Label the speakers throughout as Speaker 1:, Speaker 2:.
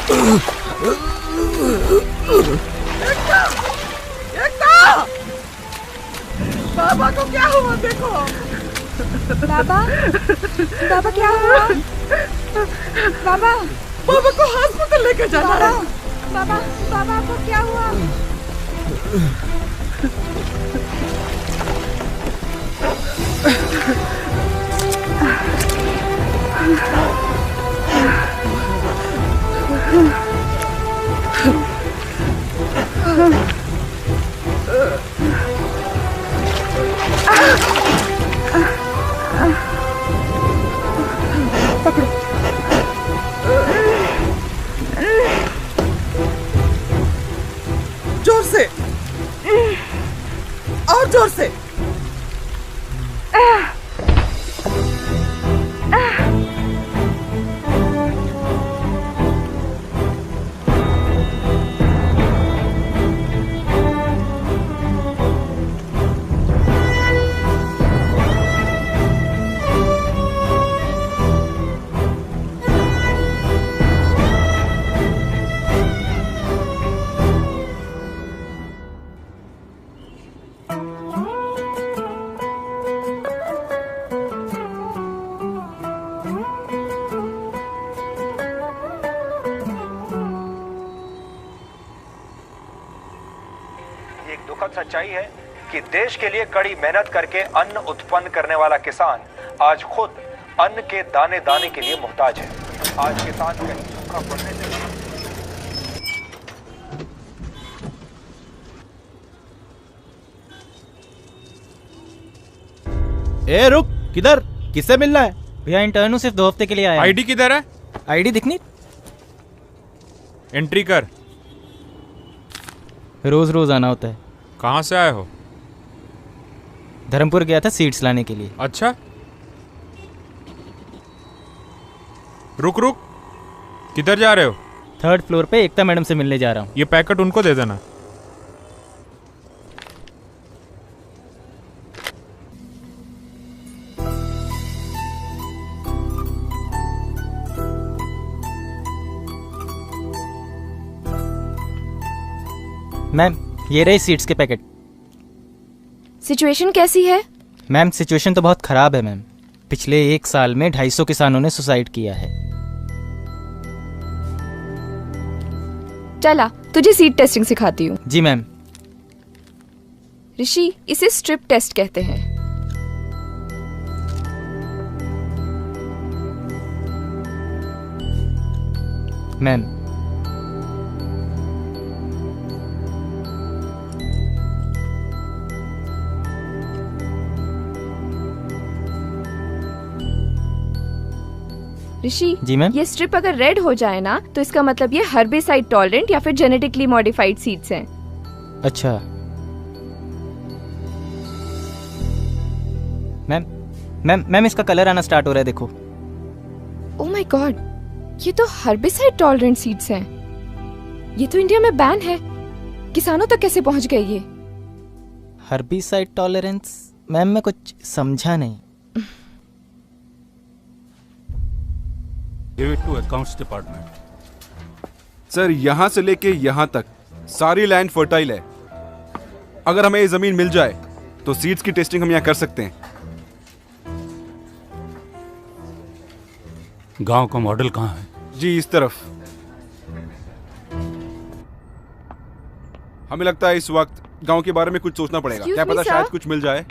Speaker 1: एकता! एकता! बाबा को क्या हुआ देखो।
Speaker 2: बाबा, बाबा क्या हुआ? बाबा,
Speaker 1: बाबा को हॉस्पिटल लेके जाना है।
Speaker 2: बाबा, बाबा को क्या हुआ? पकड़ो।
Speaker 1: जोर से और जोर से।
Speaker 3: सच्चाई है कि देश के लिए कड़ी मेहनत करके अन्न उत्पन्न करने वाला किसान आज खुद अन्न के दाने दाने के लिए मुहताज है। आज किसान कहीं सूखा पड़ने से
Speaker 4: ए रुक, किधर? किससे मिलना है?
Speaker 5: भैया इंटर्न हूँ, सिर्फ 2 हफ्ते के लिए आया।
Speaker 6: आईडी किधर है?
Speaker 5: आईडी दिखनी?
Speaker 6: एंट्री कर।
Speaker 5: रोज रोज आना होता है।
Speaker 6: कहाँ से आए हो?
Speaker 5: धर्मपुर गया था सीड्स लाने के लिए।
Speaker 6: अच्छा, रुक रुक, किधर जा रहे हो?
Speaker 5: 3rd फ्लोर पे एकता मैडम से मिलने जा रहा हूँ।
Speaker 6: ये पैकेट उनको दे देना।
Speaker 5: मैम, ये रहे सीड्स के पैकेट।
Speaker 2: सिचुएशन कैसी है?
Speaker 5: मैम, सिचुएशन तो बहुत खराब है मैम। पिछले 1 साल में 250 किसानों ने सुसाइड किया है।
Speaker 2: चला, तुझे सीड टेस्टिंग सिखाती हूँ।
Speaker 5: जी मैम।
Speaker 2: ऋषि, इसे स्ट्रिप टेस्ट कहते हैं।
Speaker 5: मैम,
Speaker 2: ऋषि,
Speaker 5: जी मैम।
Speaker 2: ये स्ट्रिप अगर रेड हो जाए ना, तो इसका मतलब ये हर्बिसाइड टॉलरेंट या फिर जेनेटिकली मॉडिफाइड सीड्स हैं।
Speaker 5: अच्छा मैम, मैम इसका कलर आना स्टार्ट हो रहा है, देखो।
Speaker 2: ओह माय गॉड, ये तो हर्बिसाइड टॉलरेंट सीड्स हैं। ये तो इंडिया में बैन है। किसानों तक कैसे पहुंच गए ये?
Speaker 5: Herbicide tolerance? मैम, मैं कुछ समझा नहीं।
Speaker 7: Give it to accounts department.
Speaker 8: Sir, यहाँ से लेके यहाँ तक सारी लैंड फर्टाइल है। अगर हमें ये जमीन मिल जाए तो सीड्स की टेस्टिंग हम यहाँ कर सकते हैं।
Speaker 7: गांव का मॉडल कहाँ है?
Speaker 8: जी, इस तरफ। हमें लगता है इस वक्त गांव के बारे में कुछ सोचना पड़ेगा। क्या पता शायद कुछ मिल जाए।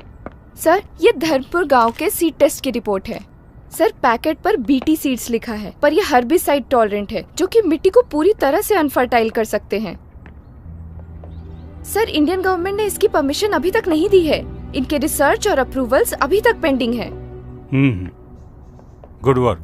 Speaker 2: सर, ये धर्मपुर गांव के सीड टेस्ट की रिपोर्ट है। सर, पैकेट पर बीटी सीड्स लिखा है, पर ये हर्बिसाइड टॉलरेंट है, जो कि मिट्टी को पूरी तरह से अनफर्टाइल कर सकते हैं। सर, इंडियन गवर्नमेंट ने इसकी परमिशन अभी तक नहीं दी है। इनके रिसर्च और अप्रूवल्स अभी तक पेंडिंग है।
Speaker 7: Good work.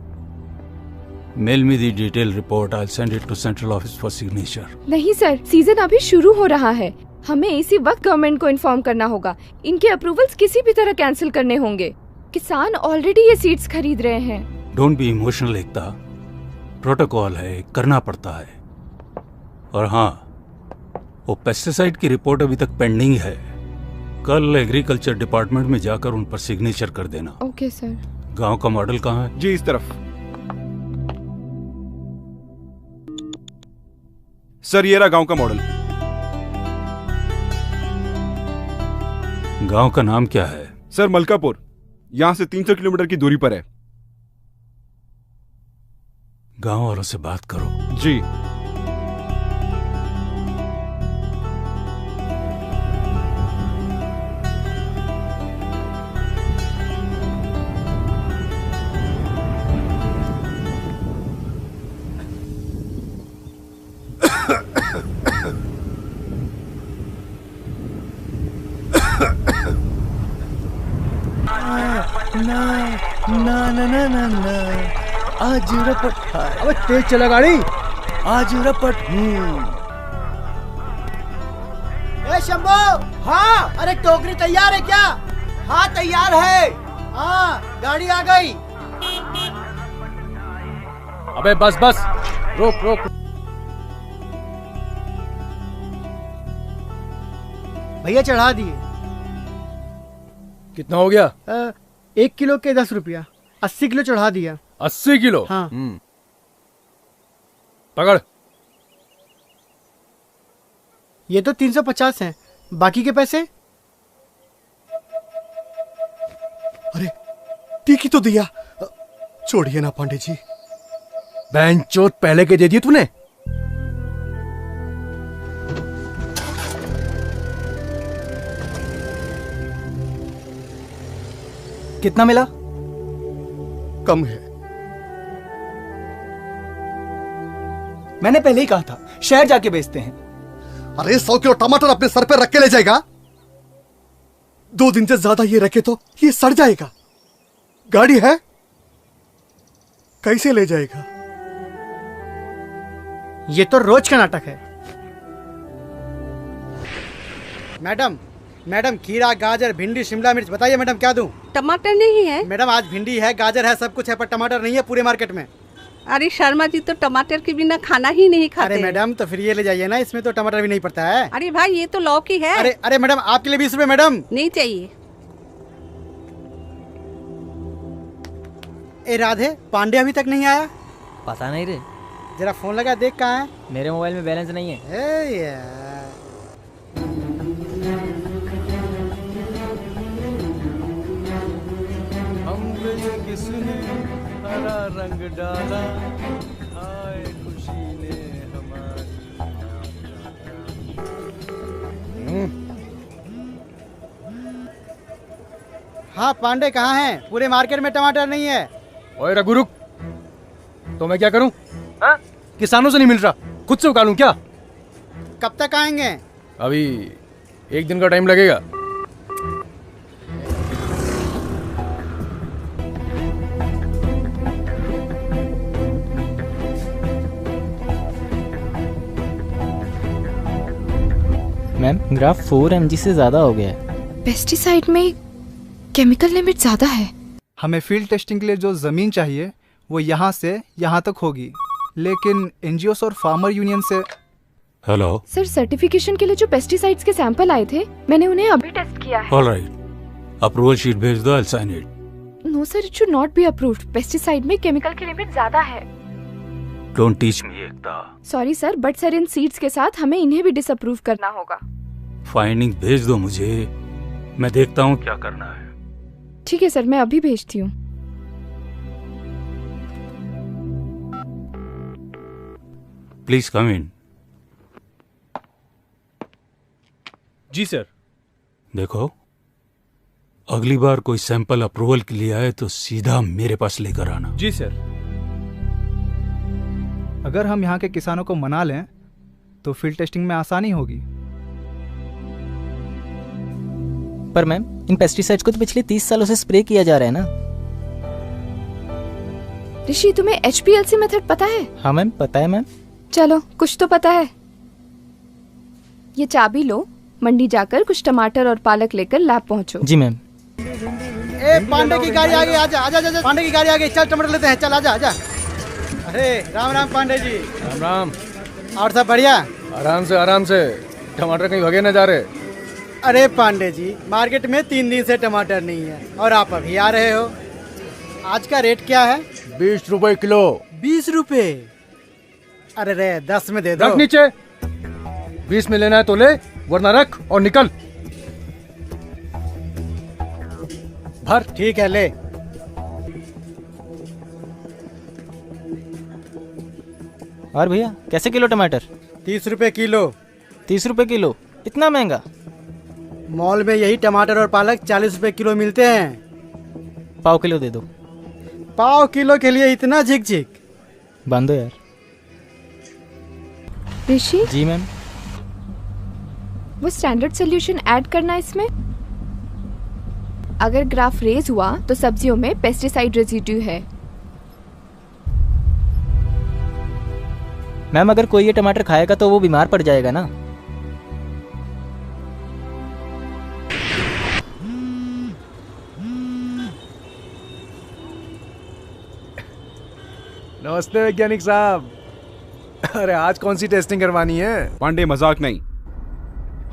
Speaker 7: Mail me the detail report. I will send it to central office for signature.
Speaker 2: नहीं सर, सीजन अभी शुरू हो रहा है। हमें इसी वक्त गवर्नमेंट को इन्फॉर्म करना होगा। इनके अप्रूवल्स किसी भी तरह कैंसिल करने होंगे। किसान ऑलरेडी ये सीड्स खरीद रहे हैं।
Speaker 7: Don't be emotional Ekta, protocol है, करना पड़ता है। और हाँ, वो पेस्टिसाइड की रिपोर्ट अभी तक पेंडिंग है। कल एग्रीकल्चर डिपार्टमेंट में जाकर उन पर सिग्नेचर कर देना।
Speaker 2: Okay sir.
Speaker 7: गांव का मॉडल कहाँ है?
Speaker 8: जी, इस तरफ। सर ये रहा गांव का मॉडल।
Speaker 7: गांव का नाम क्या है?
Speaker 8: सर मलकापुर, यहां से 300 किलोमीटर की दूरी पर है।
Speaker 7: गांव वालों से बात करो।
Speaker 8: जी।
Speaker 4: आज रपट। अबे तेज चला गाड़ी। आज रपट।
Speaker 9: ए शंभू। हाँ। अरे टोकरी तैयार है क्या? हाँ तैयार है। हाँ गाड़ी आ गई।
Speaker 4: अबे बस बस, रोक रोक।
Speaker 9: भैया चढ़ा दिए।
Speaker 4: कितना हो गया?
Speaker 9: 1 किलो के 10 रुपया। 80 किलो चढ़ा दिया।
Speaker 4: 80 किलो?
Speaker 9: हाँ।
Speaker 4: पकड़।
Speaker 9: ये तो 350 हैं, बाकी के पैसे?
Speaker 10: अरे टीकी तो दिया। छोड़िए ना पांडे जी।
Speaker 4: बहन चोट पहले के दे दिए तूने।
Speaker 5: कितना मिला?
Speaker 10: कम है।
Speaker 5: मैंने पहले ही कहा था शहर जाके बेचते हैं।
Speaker 10: अरे 100 किलो टमाटर अपने सर पे रख के ले जाएगा? 2 दिन से ज्यादा ये रखे तो ये सड़ जाएगा। गाड़ी है, कैसे ले जाएगा?
Speaker 9: ये तो रोज का नाटक है। मैडम मैडम, खीरा, गाजर, भिंडी, शिमला मिर्च, बताइए मैडम क्या दूं?
Speaker 11: टमाटर नहीं है?
Speaker 9: मैडम आज भिंडी है, गाजर है, सब कुछ है, पर टमाटर नहीं है पूरे मार्केट में।
Speaker 11: अरे शर्मा जी तो टमाटर के बिना खाना ही नहीं खाते।
Speaker 9: अरे मैडम तो फिर ये ले जाइए ना, इसमें तो टमाटर भी नहीं पड़ता है।
Speaker 11: अरे भाई ये तो लौकी है।
Speaker 9: अरे अरे मैडम आपके लिए 20 रुपए मैडम।
Speaker 11: नहीं चाहिए।
Speaker 9: ए राधे, पांडे अभी तक नहीं आया?
Speaker 5: पता नहीं रे।
Speaker 9: जरा फोन लगा देख कहाँ है।
Speaker 5: मेरे मोबाइल में बैलेंस नहीं है।
Speaker 9: ए यार।
Speaker 4: किसने हरा रंग डाला, आए खुशी ने हमारी।
Speaker 9: हाँ पांडे कहाँ हैं? पूरे मार्केट में टमाटर नहीं है।
Speaker 4: ओए रघु रुक, तो मैं क्या करूं? किसानों से नहीं मिल रहा, खुद से उगा लूं क्या?
Speaker 9: कब तक आएंगे?
Speaker 4: अभी 1 दिन का टाइम लगेगा।
Speaker 5: मैम ग्राफ 4 mg से ज्यादा हो गया है।
Speaker 2: पेस्टिसाइड में केमिकल लिमिट ज्यादा है।
Speaker 12: हमें फील्ड टेस्टिंग के लिए जो जमीन चाहिए वो यहाँ से यहाँ तक होगी, लेकिन एनजीओस और फार्मर यूनियन से।
Speaker 7: हेलो
Speaker 2: सर, सर्टिफिकेशन के लिए जो पेस्टिसाइड्स के सैंपल आए थे, मैंने उन्हें अभी टेस्ट किया है।
Speaker 7: ऑलराइट, अप्रूवल शीट भेज दो, I will sign it.
Speaker 2: No sir, it should not be approved. Pesticide में केमिकल की लिमिट ज्यादा है।
Speaker 7: Don't teach me Ekta.
Speaker 2: Sorry sir, but sir in seeds के साथ हमें इन्हें भी डिसअप्रूव करना होगा।
Speaker 7: फाइंडिंग भेज दो मुझे, मैं देखता हूँ क्या करना है।
Speaker 2: ठीक है सर, मैं अभी भेजती हूँ।
Speaker 7: Please come in.
Speaker 6: जी सर।
Speaker 7: देखो, अगली बार कोई सैंपल अप्रूवल के लिए आए तो सीधा मेरे पास लेकर आना।
Speaker 6: जी सर।
Speaker 12: अगर हम यहाँ के किसानों को मना लें तो फील्ड टेस्टिंग में आसानी होगी।
Speaker 5: पर मैम इन पेस्टिसाइड्स को तो पिछले 30 सालों से स्प्रे किया जा रहा है ना।
Speaker 2: ऋषि, तुम्हें HPLC मेथड पता है?
Speaker 5: हाँ मैम पता है मैम।
Speaker 2: चलो, कुछ तो पता है। ये चाबी लो, मंडी जाकर कुछ टमाटर और पालक लेकर लैब पहुंचो।
Speaker 5: जी मैम।
Speaker 9: ए पांडे की गाड़ी आ गई, आजा आजा आजा। पांडे की गाड़ी आ गई, चल टमाटर लेते हैं, चल आजा आजा। अरे राम राम पांडे जी।
Speaker 4: राम राम।
Speaker 9: और सब बढ़िया?
Speaker 4: आराम से, टमाटर कहीं भगे न जा रहे।
Speaker 9: अरे पांडे जी, मार्केट में 3 दिन से टमाटर नहीं है और आप अभी आ रहे हो। आज का रेट क्या है?
Speaker 4: 20 रुपए किलो।
Speaker 9: 20 रुपए? अरे रे 10 में दे दो।
Speaker 4: रख नीचे, 20 में लेना है तो ले, वरना रख और निकल। भर।
Speaker 9: ठीक है, ले।
Speaker 5: और भैया कैसे किलो टमाटर?
Speaker 9: 30 रुपए किलो।
Speaker 5: 30 रुपए किलो? इतना महंगा?
Speaker 9: मॉल में यही टमाटर और पालक 40 रुपए किलो मिलते हैं।
Speaker 5: पाव किलो दे दो।
Speaker 9: पाव किलो के लिए इतना झिक झिक?
Speaker 5: बांधो यार।
Speaker 2: ऋषि
Speaker 5: जी मैम।
Speaker 2: वो स्टैंडर्ड सोल्यूशन ऐड करना इसमें। अगर ग्राफ रेज हुआ तो सब्जियों में पेस्टिसाइड रेजिड्यू है।
Speaker 5: मैम अगर कोई ये टमाटर खाएगा तो वो बीमार पड़ जाएगा ना।
Speaker 4: नमस्ते वैज्ञानिक साहब। अरे आज कौन सी टेस्टिंग करवानी है?
Speaker 8: पांडे मजाक नहीं,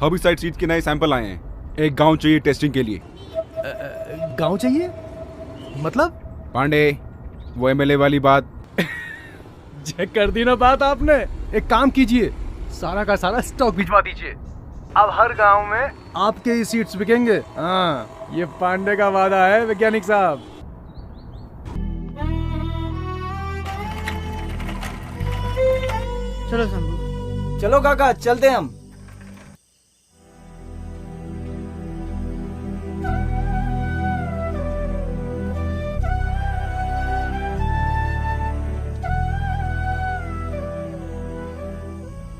Speaker 8: हर्बिसाइड सीड्स के नए सैंपल आए हैं। एक गांव चाहिए टेस्टिंग के लिए।
Speaker 4: गांव चाहिए मतलब?
Speaker 8: पांडे वो एमएलए वाली बात।
Speaker 4: चेक कर दी ना बात आपने। एक काम कीजिए, सारा का सारा स्टॉक भिजवा दीजिए। अब हर गांव में आपके ही सीड्स बिकेंगे। हाँ, ये पांडे का वादा है वैज्ञानिक साहब।
Speaker 9: चलो शंभू।
Speaker 12: चलो काका, चलते हम।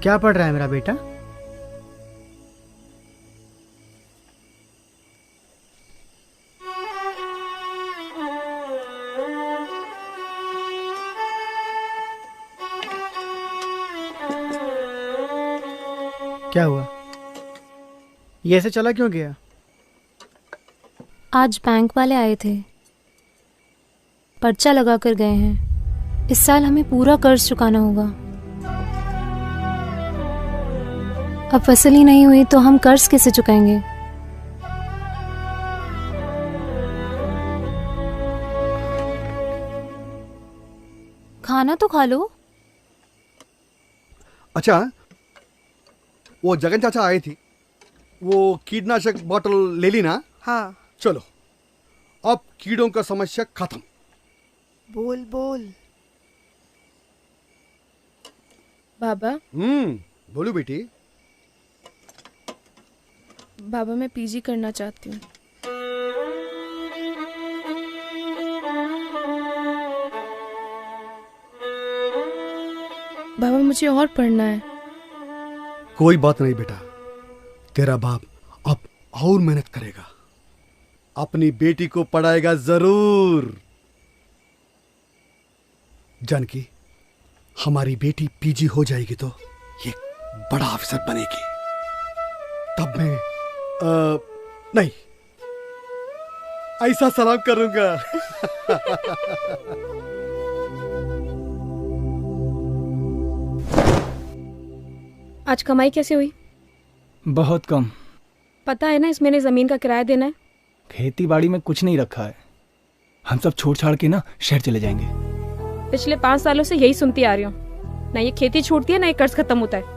Speaker 9: क्या पढ़ रहा है मेरा बेटा? क्या हुआ? ये ऐसे चला क्यों गया?
Speaker 13: आज बैंक वाले आए थे, पर्चा लगा कर गए हैं। इस साल हमें पूरा कर्ज चुकाना होगा। अब फसल ही नहीं हुई तो हम कर्ज कैसे चुकाएंगे? खाना तो खा लो।
Speaker 10: अच्छा, वो जगन चाचा आए थी, वो कीटनाशक बोतल ले ली ना?
Speaker 1: हाँ।
Speaker 10: चलो, अब कीड़ों का समस्या खत्म।
Speaker 1: बोल बोल।
Speaker 2: बाबा।
Speaker 10: बोलो बेटी।
Speaker 2: बाबा मैं पीजी करना चाहती हूँ। बाबा मुझे और पढ़ना है।
Speaker 10: कोई बात नहीं बेटा, तेरा बाप अब और मेहनत करेगा, अपनी बेटी को पढ़ाएगा जरूर। जानकी, हमारी बेटी पीजी हो जाएगी तो ये बड़ा अफसर बनेगी। तब मैं नहीं, ऐसा सलाम करूंगा।
Speaker 14: आज कमाई कैसे हुई?
Speaker 4: बहुत कम।
Speaker 14: पता है ना इस महीने जमीन का किराया देना है।
Speaker 4: खेती बाड़ी में कुछ नहीं रखा है, हम सब छोड़ छाड़ के ना शहर चले जाएंगे।
Speaker 14: पिछले 5 सालों से यही सुनती आ रही हूँ, ना ये खेती छूटती है ना ये कर्ज खत्म होता है।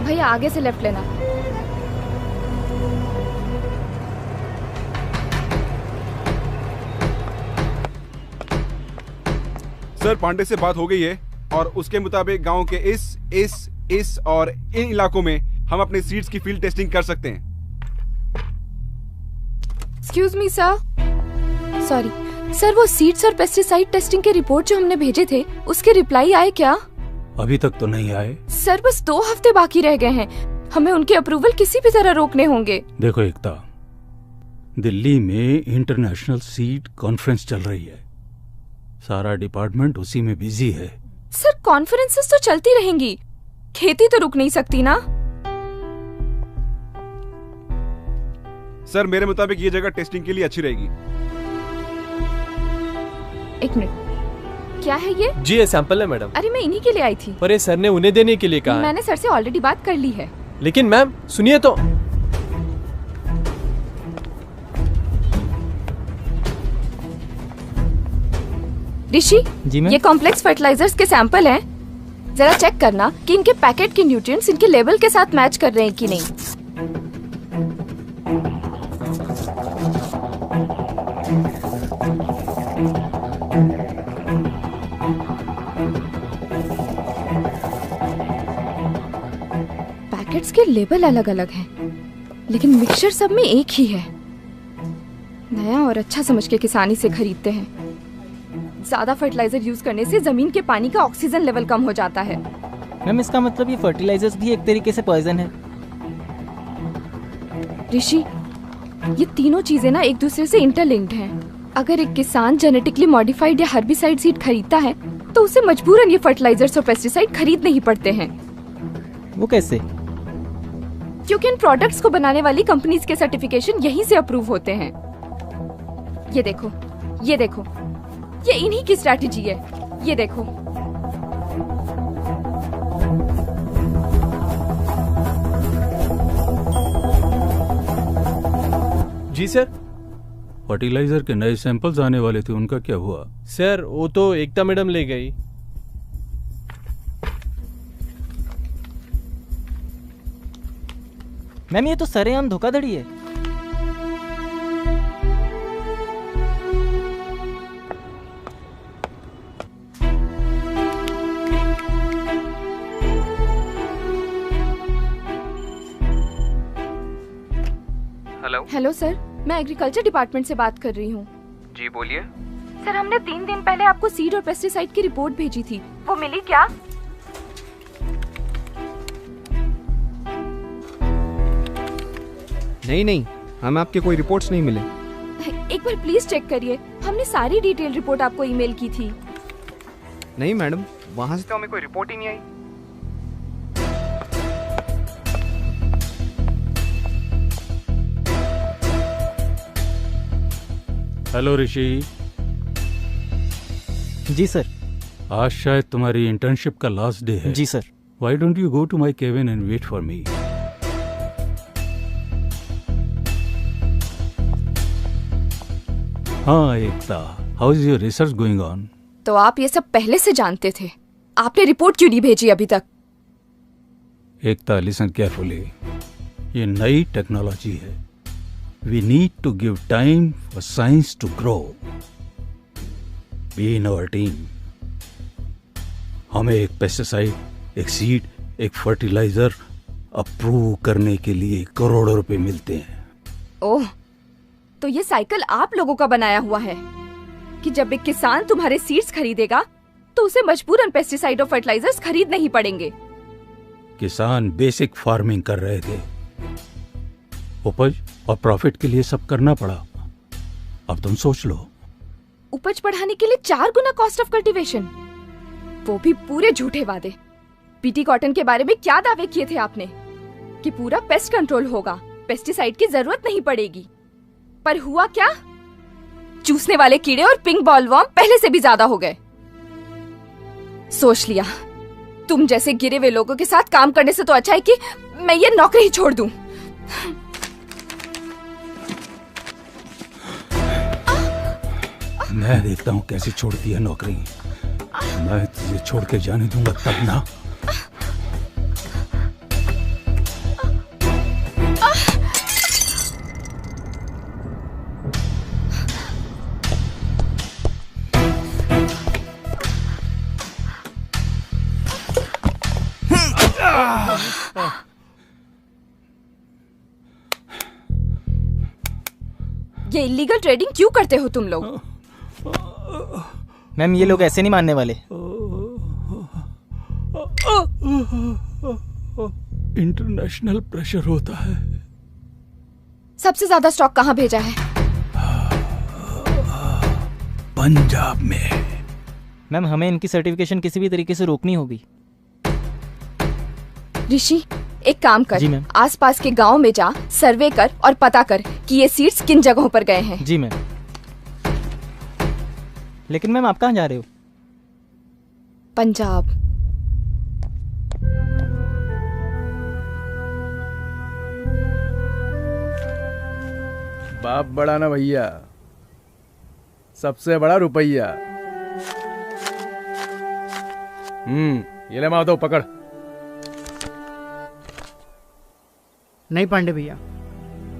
Speaker 2: भैया आगे से लेफ्ट लेना।
Speaker 8: सर पांडे से बात हो गई है और उसके मुताबिक गांव के इस और इन इलाकों में हम अपने सीड्स की फील्ड टेस्टिंग कर सकते हैं।
Speaker 2: Excuse me sir, sorry sir, वो सीड्स और पेस्टिसाइड टेस्टिंग के रिपोर्ट जो हमने भेजे थे उसके रिप्लाई आए क्या?
Speaker 7: अभी तक तो नहीं आए
Speaker 2: सर, बस 2 हफ्ते बाकी रह गए हैं, हमें उनके अप्रूवल किसी भी तरह रोकने होंगे।
Speaker 7: देखो एकता, दिल्ली में इंटरनेशनल सीड कॉन्फ्रेंस चल रही है, सारा डिपार्टमेंट उसी में बिजी है।
Speaker 2: सर कॉन्फ्रेंसेस तो चलती रहेंगी, खेती तो रुक नहीं सकती ना।
Speaker 8: सर मेरे मुताबिक ये जगह टेस्टिंग के लिए अच्छी रहेगी।
Speaker 2: एक मिनट, क्या है ये?
Speaker 15: जी ये सैंपल है मैडम।
Speaker 2: अरे मैं इन्हीं के लिए आई थी।
Speaker 15: पर ये सर ने उन्हें देने के लिए कहा है।
Speaker 2: मैंने सर से ऑलरेडी बात कर ली है।
Speaker 15: लेकिन मैम सुनिए तो।
Speaker 2: ऋषि,
Speaker 5: जी मैम।
Speaker 2: ये कॉम्प्लेक्स फर्टिलाइजर्स के सैंपल हैं। जरा चेक करना कि इनके पैकेट के न्यूट्रिएंट्स इनके लेवल के साथ मैच कर रहे हैं कि नहीं। पैकेट्स के लेबल अलग अलग हैं, लेकिन मिक्सचर सब में एक ही है। नया और अच्छा समझ के किसानी से खरीदते हैं। ज्यादा फर्टिलाइजर यूज करने से जमीन के पानी का ऑक्सीजन लेवल कम हो जाता है।
Speaker 5: मैम इसका मतलब ये फर्टिलाइजर्स भी एक तरीके से पॉइजन है।
Speaker 2: ऋषि, ये तीनों चीजें ना एक दूसरे से इंटरलिंक्ड हैं। अगर एक किसान जेनेटिकली मॉडिफाइड या हर्बिसाइड सीड खरीदता है तो उसे मजबूरन ये फर्टिलाइजर्स और पेस्टिसाइड खरीदने ही पड़ते हैं।
Speaker 5: वो कैसे?
Speaker 2: क्योंकि इन प्रोडक्ट्स को बनाने वाली कंपनीज के सर्टिफिकेशन यहीं से अप्रूव होते हैं। ये देखो, ये देखो, ये इन्हीं की स्ट्रैटेजी है। ये देखो।
Speaker 15: जी सर।
Speaker 7: फर्टिलाइजर के नए सैंपल्स आने वाले थे, उनका क्या हुआ?
Speaker 15: सर वो तो एकता मैडम ले गई।
Speaker 5: मैम ये तो सरेआम धोखाधड़ी है।
Speaker 2: हेलो सर, मैं एग्रीकल्चर डिपार्टमेंट से बात कर रही हूँ।
Speaker 16: जी बोलिए।
Speaker 2: सर हमने 3 दिन पहले आपको सीड और पेस्टिसाइड की रिपोर्ट भेजी थी, वो मिली क्या?
Speaker 16: नहीं, हमें आपके कोई रिपोर्ट्स नहीं मिले।
Speaker 2: एक बार प्लीज चेक करिए, हमने सारी डिटेल रिपोर्ट आपको ईमेल की थी।
Speaker 16: नहीं मैडम, वहाँ से तो हमें कोई रिपोर्ट ही नहीं आई।
Speaker 7: हेलो ऋषि।
Speaker 5: जी सर।
Speaker 7: आज शायद तुम्हारी इंटर्नशिप का लास्ट डे है।
Speaker 5: जी sir.
Speaker 7: Why don't you go to my cabin and wait for me? हाँ एकता, how is your research going on?
Speaker 2: तो आप ये सब पहले से जानते थे, आपने रिपोर्ट क्यों नहीं भेजी अभी तक?
Speaker 7: एकता listen carefully, ये नई टेक्नोलॉजी है। We need to give time for science to grow. Be in our team. हमें एक पेस्टिसाइड, एक सीड, एक फर्टिलाइजर अप्रूव करने के लिए करोड़ों रुपए मिलते हैं।
Speaker 2: ओह, तो ये साइकिल आप लोगों का बनाया हुआ है कि जब एक किसान तुम्हारे सीड्स खरीदेगा तो उसे मजबूरन पेस्टिसाइड और फर्टिलाइजर्स खरीदने ही पड़ेंगे।
Speaker 7: किसान बेसिक फार्मिंग कर रहे थे, उपज और प्रॉफिट के लिए सब करना पड़ा। अब तुम सोच लो।
Speaker 2: उपज बढ़ाने के लिए 4 गुना कॉस्ट ऑफ कल्टीवेशन, वो भी पूरे झूठे वादे। बीटी कॉटन के बारे में क्या दावे किए थे आपने कि पूरा पेस्ट कंट्रोल होगा, पेस्टिसाइड की जरूरत नहीं पड़ेगी, पर हुआ क्या? चूसने वाले कीड़े और पिंक बॉलवर्म पहले से भी ज्यादा हो गए। सोच लिया, तुम जैसे गिरे हुए लोगों के साथ काम करने से तो अच्छा है कि मैं ये नौकरी ही छोड़ दूं।
Speaker 7: मैं देखता हूँ कैसे छोड़ती है नौकरी। मैं तुझे छोड़ के जाने दूंगा तब ना।
Speaker 2: ये इलीगल ट्रेडिंग क्यों करते हो तुम लोग?
Speaker 5: मैम ये लोग ऐसे नहीं मानने वाले।
Speaker 7: इंटरनेशनल प्रेशर होता है।
Speaker 2: सबसे ज्यादा स्टॉक कहाँ भेजा है?
Speaker 7: पंजाब में।
Speaker 5: मैम हमें इनकी सर्टिफिकेशन किसी भी तरीके से रोकनी होगी।
Speaker 2: ऋषि एक काम कर,
Speaker 5: जी मैम।
Speaker 2: आसपास के गांव में जा, सर्वे कर और पता कर कि ये सीड्स किन जगहों पर गए हैं।
Speaker 5: जी मैम। लेकिन मैम आप कहाँ जा रहे हो?
Speaker 2: पंजाब।
Speaker 4: बाप बड़ा ना भैया, सबसे बड़ा रुपया। ये ले माधव पकड़।
Speaker 9: नहीं पांडे भैया,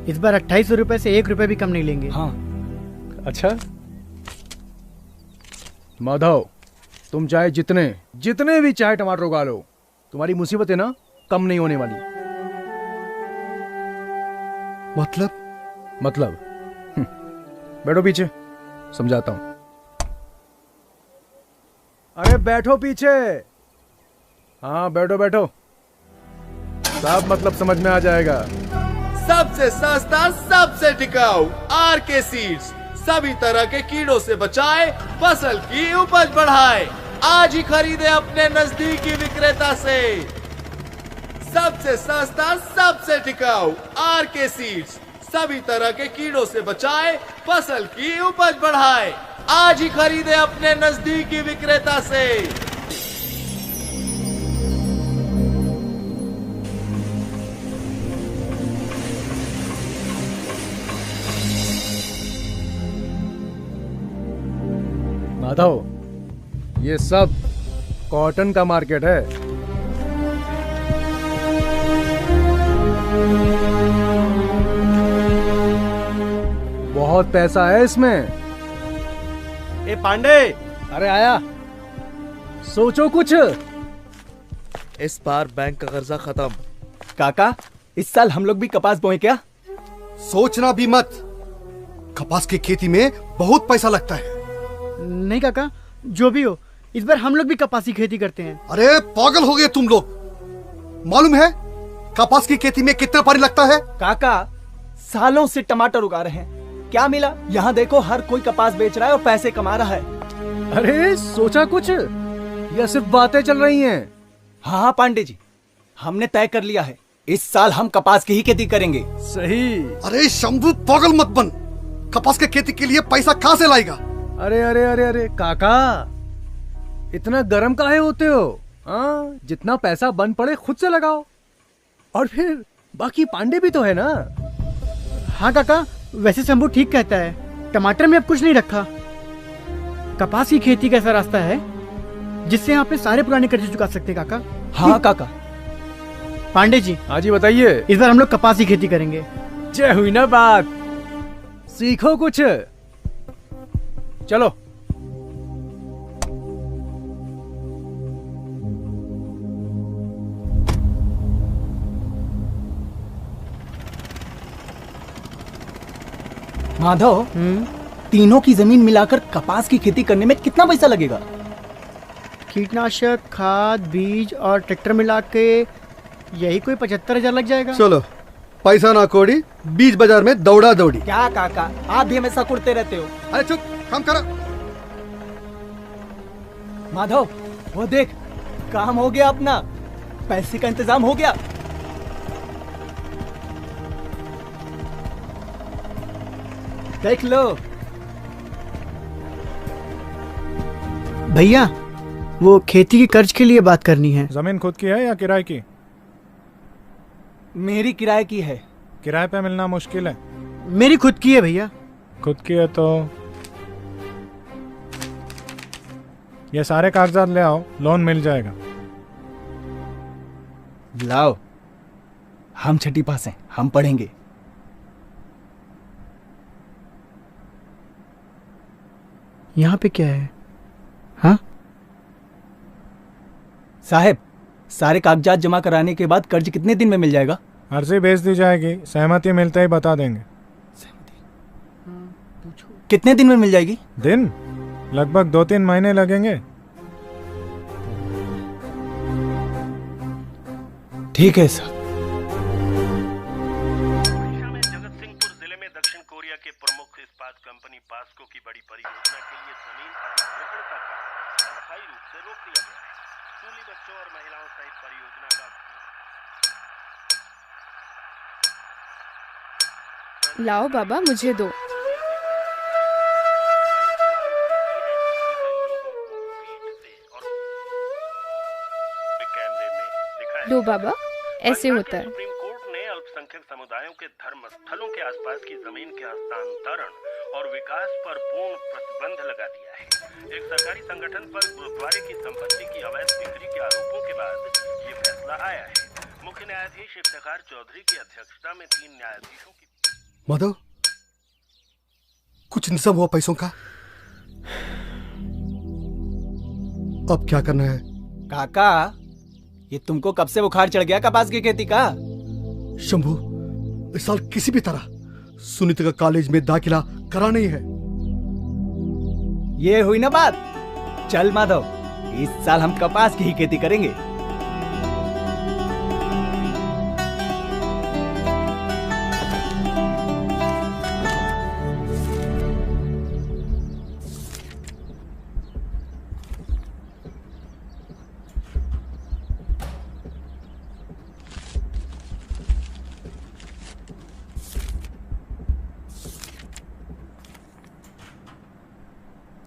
Speaker 9: इस बार 2800 रुपए से 1 रुपए भी कम नहीं लेंगे।
Speaker 4: हाँ। अच्छा माधव, तुम चाहे जितने भी चाहे टमाटर उगा लो, तुम्हारी मुसीबत है ना कम नहीं होने वाली। मतलब बैठो पीछे, समझाता हूं। अरे बैठो पीछे। हाँ बैठो बैठो, सब मतलब समझ में आ जाएगा।
Speaker 17: सबसे सस्ता, सबसे टिकाऊ आरके सीड्स। सभी तरह के कीड़ों से बचाए, फसल की उपज बढ़ाए। आज ही खरीदे अपने नजदीकी विक्रेता से। सबसे सस्ता, सबसे टिकाऊ आरके सीड्स। सभी तरह के कीड़ों से बचाए, फसल की उपज बढ़ाए। आज ही खरीदे अपने नजदीकी विक्रेता से।
Speaker 4: माधव, ये सब कॉटन का मार्केट है। बहुत पैसा है इसमें।
Speaker 18: ए पांडे,
Speaker 4: अरे आया, सोचो कुछ।
Speaker 18: इस बार बैंक का कर्जा खत्म।
Speaker 12: काका, इस साल हम लोग भी कपास बोए क्या?
Speaker 10: सोचना भी मत, कपास की खेती में बहुत पैसा लगता है।
Speaker 9: नहीं काका, जो भी हो, इस बार हम लोग भी कपास की खेती करते हैं।
Speaker 10: अरे पागल हो गए तुम लोग। मालूम है कपास की खेती में कितना पानी लगता है?
Speaker 12: काका, सालों से टमाटर उगा रहे हैं, क्या मिला? यहाँ देखो, हर कोई कपास बेच रहा है और पैसे कमा रहा है।
Speaker 4: अरे सोचा कुछ या सिर्फ बातें चल रही हैं?
Speaker 12: हाँ पांडे जी, हमने तय कर लिया है, इस साल हम कपास की ही खेती करेंगे।
Speaker 4: सही।
Speaker 10: अरे शंभू, पागल मत बन। कपास की खेती के लिए पैसा कहाँ से लाएगा?
Speaker 4: अरे अरे अरे अरे काका, इतना गर्म काहे होते हो? हाँ, जितना पैसा बन पड़े खुद से लगाओ। और फिर बाकी पांडे भी तो है ना।
Speaker 9: हाँ काका, वैसे शंभू ठीक कहता है, टमाटर में अब कुछ नहीं रखा। कपास की खेती का ऐसा रास्ता है जिससे आप अपने सारे पुराने कर्जे चुका सकते हैं काका।
Speaker 12: हाँ काका।
Speaker 9: पांडे जी।
Speaker 4: हाँ जी बताइए।
Speaker 9: इस बार हम लोग कपास की खेती करेंगे।
Speaker 4: जय हुई ना बात, सीखो कुछ। चलो।
Speaker 12: माधव, तीनों की जमीन मिलाकर कपास की खेती करने में कितना पैसा लगेगा?
Speaker 9: कीटनाशक, खाद, बीज और ट्रैक्टर मिला के यही कोई 75,000 लग जाएगा।
Speaker 10: चलो, पैसा ना कोड़ी, बीज बाजार में दौड़ा दौड़ी।
Speaker 12: क्या काका, आप भी हमेशा कुड़ते रहते हो।
Speaker 10: अरे चुप, काम करो।
Speaker 12: माधव, वो देख, काम हो गया अपना, पैसे का इंतजाम हो गया। देख लो।
Speaker 9: भैया, वो खेती के कर्ज के लिए बात करनी है।
Speaker 6: जमीन खुद की है या किराए की?
Speaker 12: मेरी किराए की है।
Speaker 6: किराए पे मिलना मुश्किल है।
Speaker 9: मेरी खुद की है भैया।
Speaker 6: खुद की है तो ये सारे कागजात ले आओ, लोन मिल जाएगा।
Speaker 12: लाओ, हम छठी पास हैं, हम पढ़ेंगे।
Speaker 9: यहाँ पे क्या है? हाँ
Speaker 12: साहब, सारे कागजात जमा कराने के बाद कर्ज कितने दिन में मिल जाएगा?
Speaker 6: अर्जी भेज दी जाएगी, सहमति मिलते ही बता देंगे।
Speaker 12: कितने दिन में मिल जाएगी?
Speaker 6: दिन लगभग 2-3 महीने लगेंगे।
Speaker 12: ठीक है सर।
Speaker 19: जगतसिंहपुर जिले में दक्षिण कोरिया के प्रमुख इस्पात कंपनी पास्को की बड़ी परियोजना के लिए जमीन अधिग्रहण का काम अस्थायी रूप से रोक दिया गया है। स्कूली बच्चों और महिलाओं सहित परियोजना का
Speaker 2: लाओ बाबा, मुझे दो।
Speaker 14: दो बाबा, ऐसे होता है।
Speaker 19: सुप्रीम कोर्ट ने अल्पसंख्यक समुदायों के धर्म स्थलों के आसपास की जमीन के हस्तांतरण और विकास पर पूर्ण प्रतिबंध लगा दिया है। एक सरकारी संगठन पर गुरुद्वारे की संपत्ति की अवैध बिक्री के आरोपों के बाद ये फैसला आया है। मुख्य न्यायाधीश इफ्तिखार चौधरी की अध्यक्षता में 3 न्यायाधीशों की।
Speaker 10: माधव, कुछ इंतजाम हुआ पैसों का? अब क्या करना है?
Speaker 5: काका, ये तुमको कब से बुखार चढ़ गया कपास की खेती का?
Speaker 10: शंभू, इस साल किसी भी तरह सुनीता का कॉलेज में दाखिला कराना ही है।
Speaker 5: ये हुई ना बात। चल माधव, इस साल हम कपास की ही खेती करेंगे।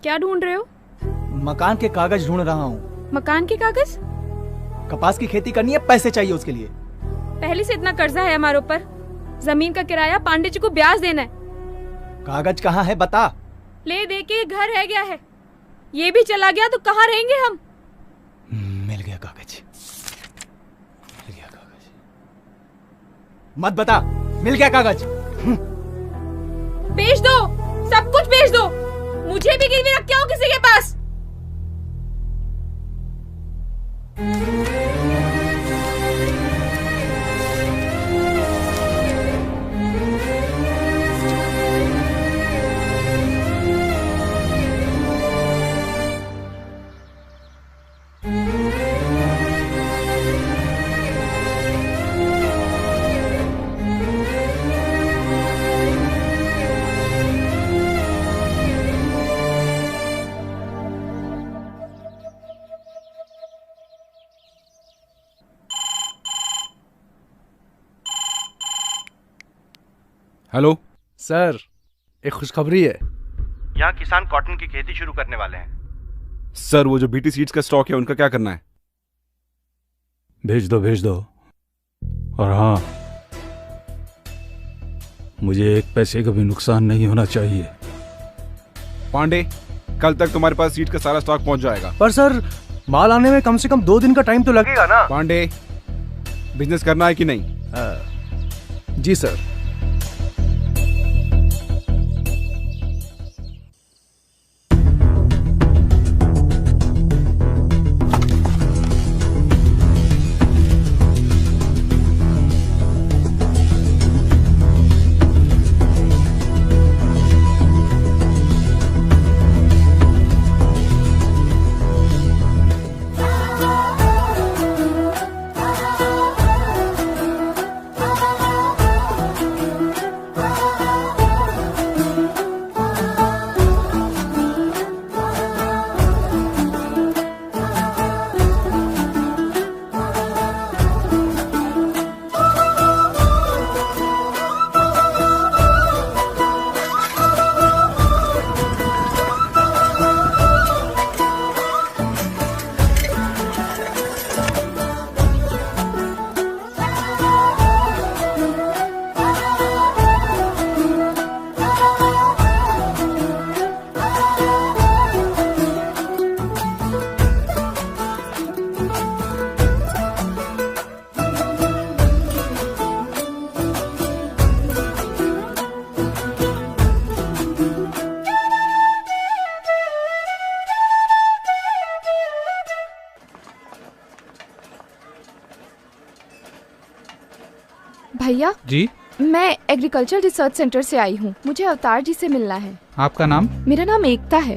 Speaker 14: क्या ढूंढ रहे हो?
Speaker 5: मकान के कागज ढूंढ रहा हूँ।
Speaker 14: मकान के कागज?
Speaker 5: कपास की खेती करनी है, पैसे चाहिए उसके लिए।
Speaker 14: पहले से इतना कर्जा है हमारे ऊपर। जमीन का किराया पांडे जी को ब्याज देना है।
Speaker 5: कागज कहाँ है बता।
Speaker 14: ले दे के घर रह गया है। ये भी चला गया तो कहाँ रहेंगे हम?
Speaker 5: मिल गया कागज। मत बता, मिल गया कागज।
Speaker 14: बेच दो, सब कुछ बेच दो। मुझे भी गिरवी रख के आओ किसी के पास।
Speaker 8: हेलो
Speaker 4: सर, एक खुशखबरी है।
Speaker 16: यहाँ किसान कॉटन की खेती शुरू करने वाले हैं।
Speaker 8: सर, वो जो बीटी सीड्स का स्टॉक है उनका क्या करना है?
Speaker 7: भेज दो। और हाँ, मुझे एक पैसे का भी नुकसान नहीं होना चाहिए।
Speaker 8: पांडे, कल तक तुम्हारे पास सीड का सारा स्टॉक पहुंच जाएगा।
Speaker 4: पर सर, माल आने में कम से कम 2 दिन का टाइम तो लगेगा ना।
Speaker 8: पांडे, बिजनेस करना है कि नहीं?
Speaker 4: जी सर।
Speaker 2: भैया
Speaker 12: जी,
Speaker 2: मैं एग्रीकल्चर रिसर्च सेंटर से आई हूँ। मुझे अवतार जी से मिलना है।
Speaker 12: आपका नाम?
Speaker 2: मेरा नाम एकता है।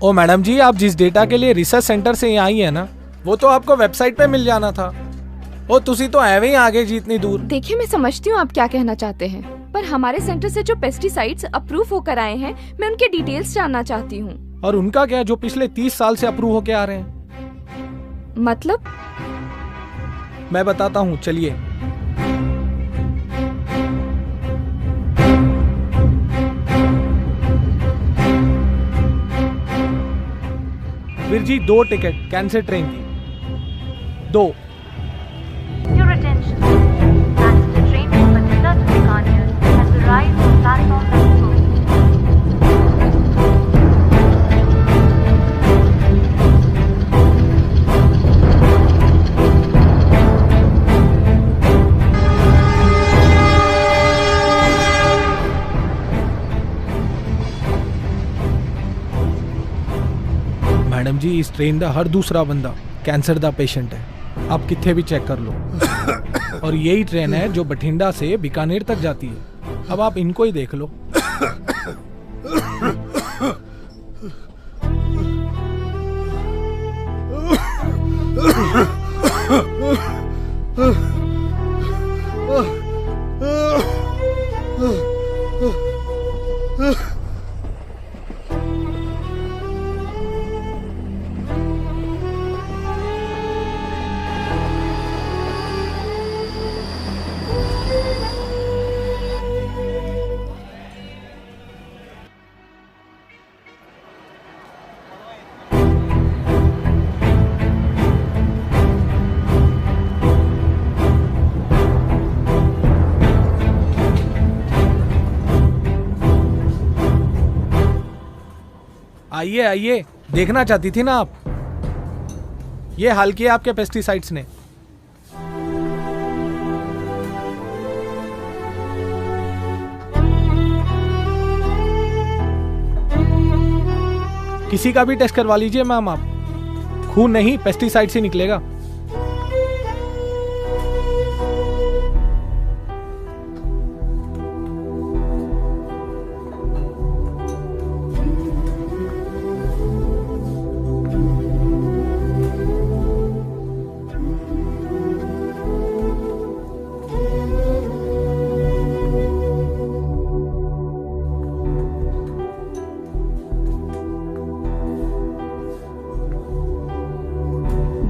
Speaker 15: ओ मैडम जी, आप जिस डेटा के लिए रिसर्च सेंटर से यहाँ आई है ना, वो तो आपको वेबसाइट पे मिल जाना था। ओ तुसी तो एवे ही आगे जी इतनी दूर।
Speaker 2: देखिए, मैं समझती हूँ आप क्या कहना चाहते हैं, पर हमारे सेंटर से जो पेस्टिसाइड्स अप्रूव होकर आए हैं, मैं उनके डिटेल्स जानना चाहती हूँ।
Speaker 15: और उनका क्या, जो पिछले 30 साल से अप्रूव होके आ रहे हैं?
Speaker 2: मतलब?
Speaker 15: मैं बताता हूँ, चलिए। Veer ji, 2 ticket cancel train की। 2 मैडम जी इस ट्रेन का हर दूसरा बंदा कैंसर का पेशेंट है, आप कितने भी चेक कर लो। और यही ट्रेन है जो बठिंडा से बीकानेर तक जाती है, अब आप इनको ही देख लो। आइए आइए, देखना चाहती थी ना आप, ये हाल किया आपके पेस्टिसाइड्स ने। किसी का भी टेस्ट करवा लीजिए मैम आप, खून नहीं पेस्टिसाइड से निकलेगा।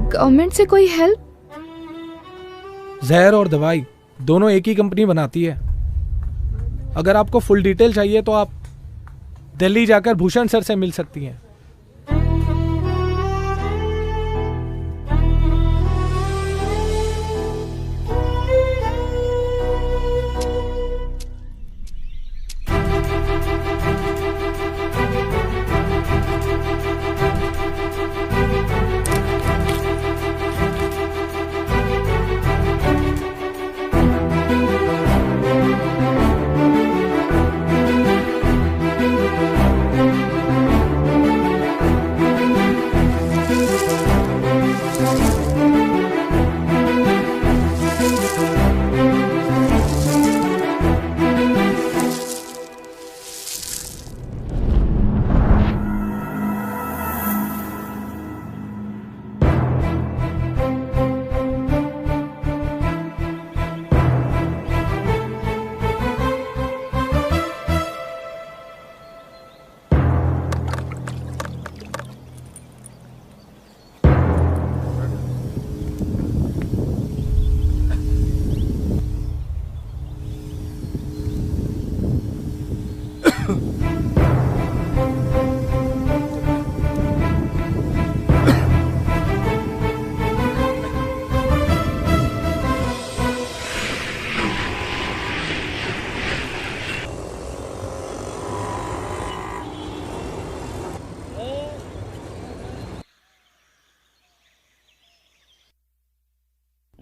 Speaker 2: गवर्नमेंट से कोई हेल्प?
Speaker 15: जहर और दवाई दोनों एक ही कंपनी बनाती है। अगर आपको फुल डिटेल चाहिए तो आप दिल्ली जाकर भूषण सर से मिल सकती हैं।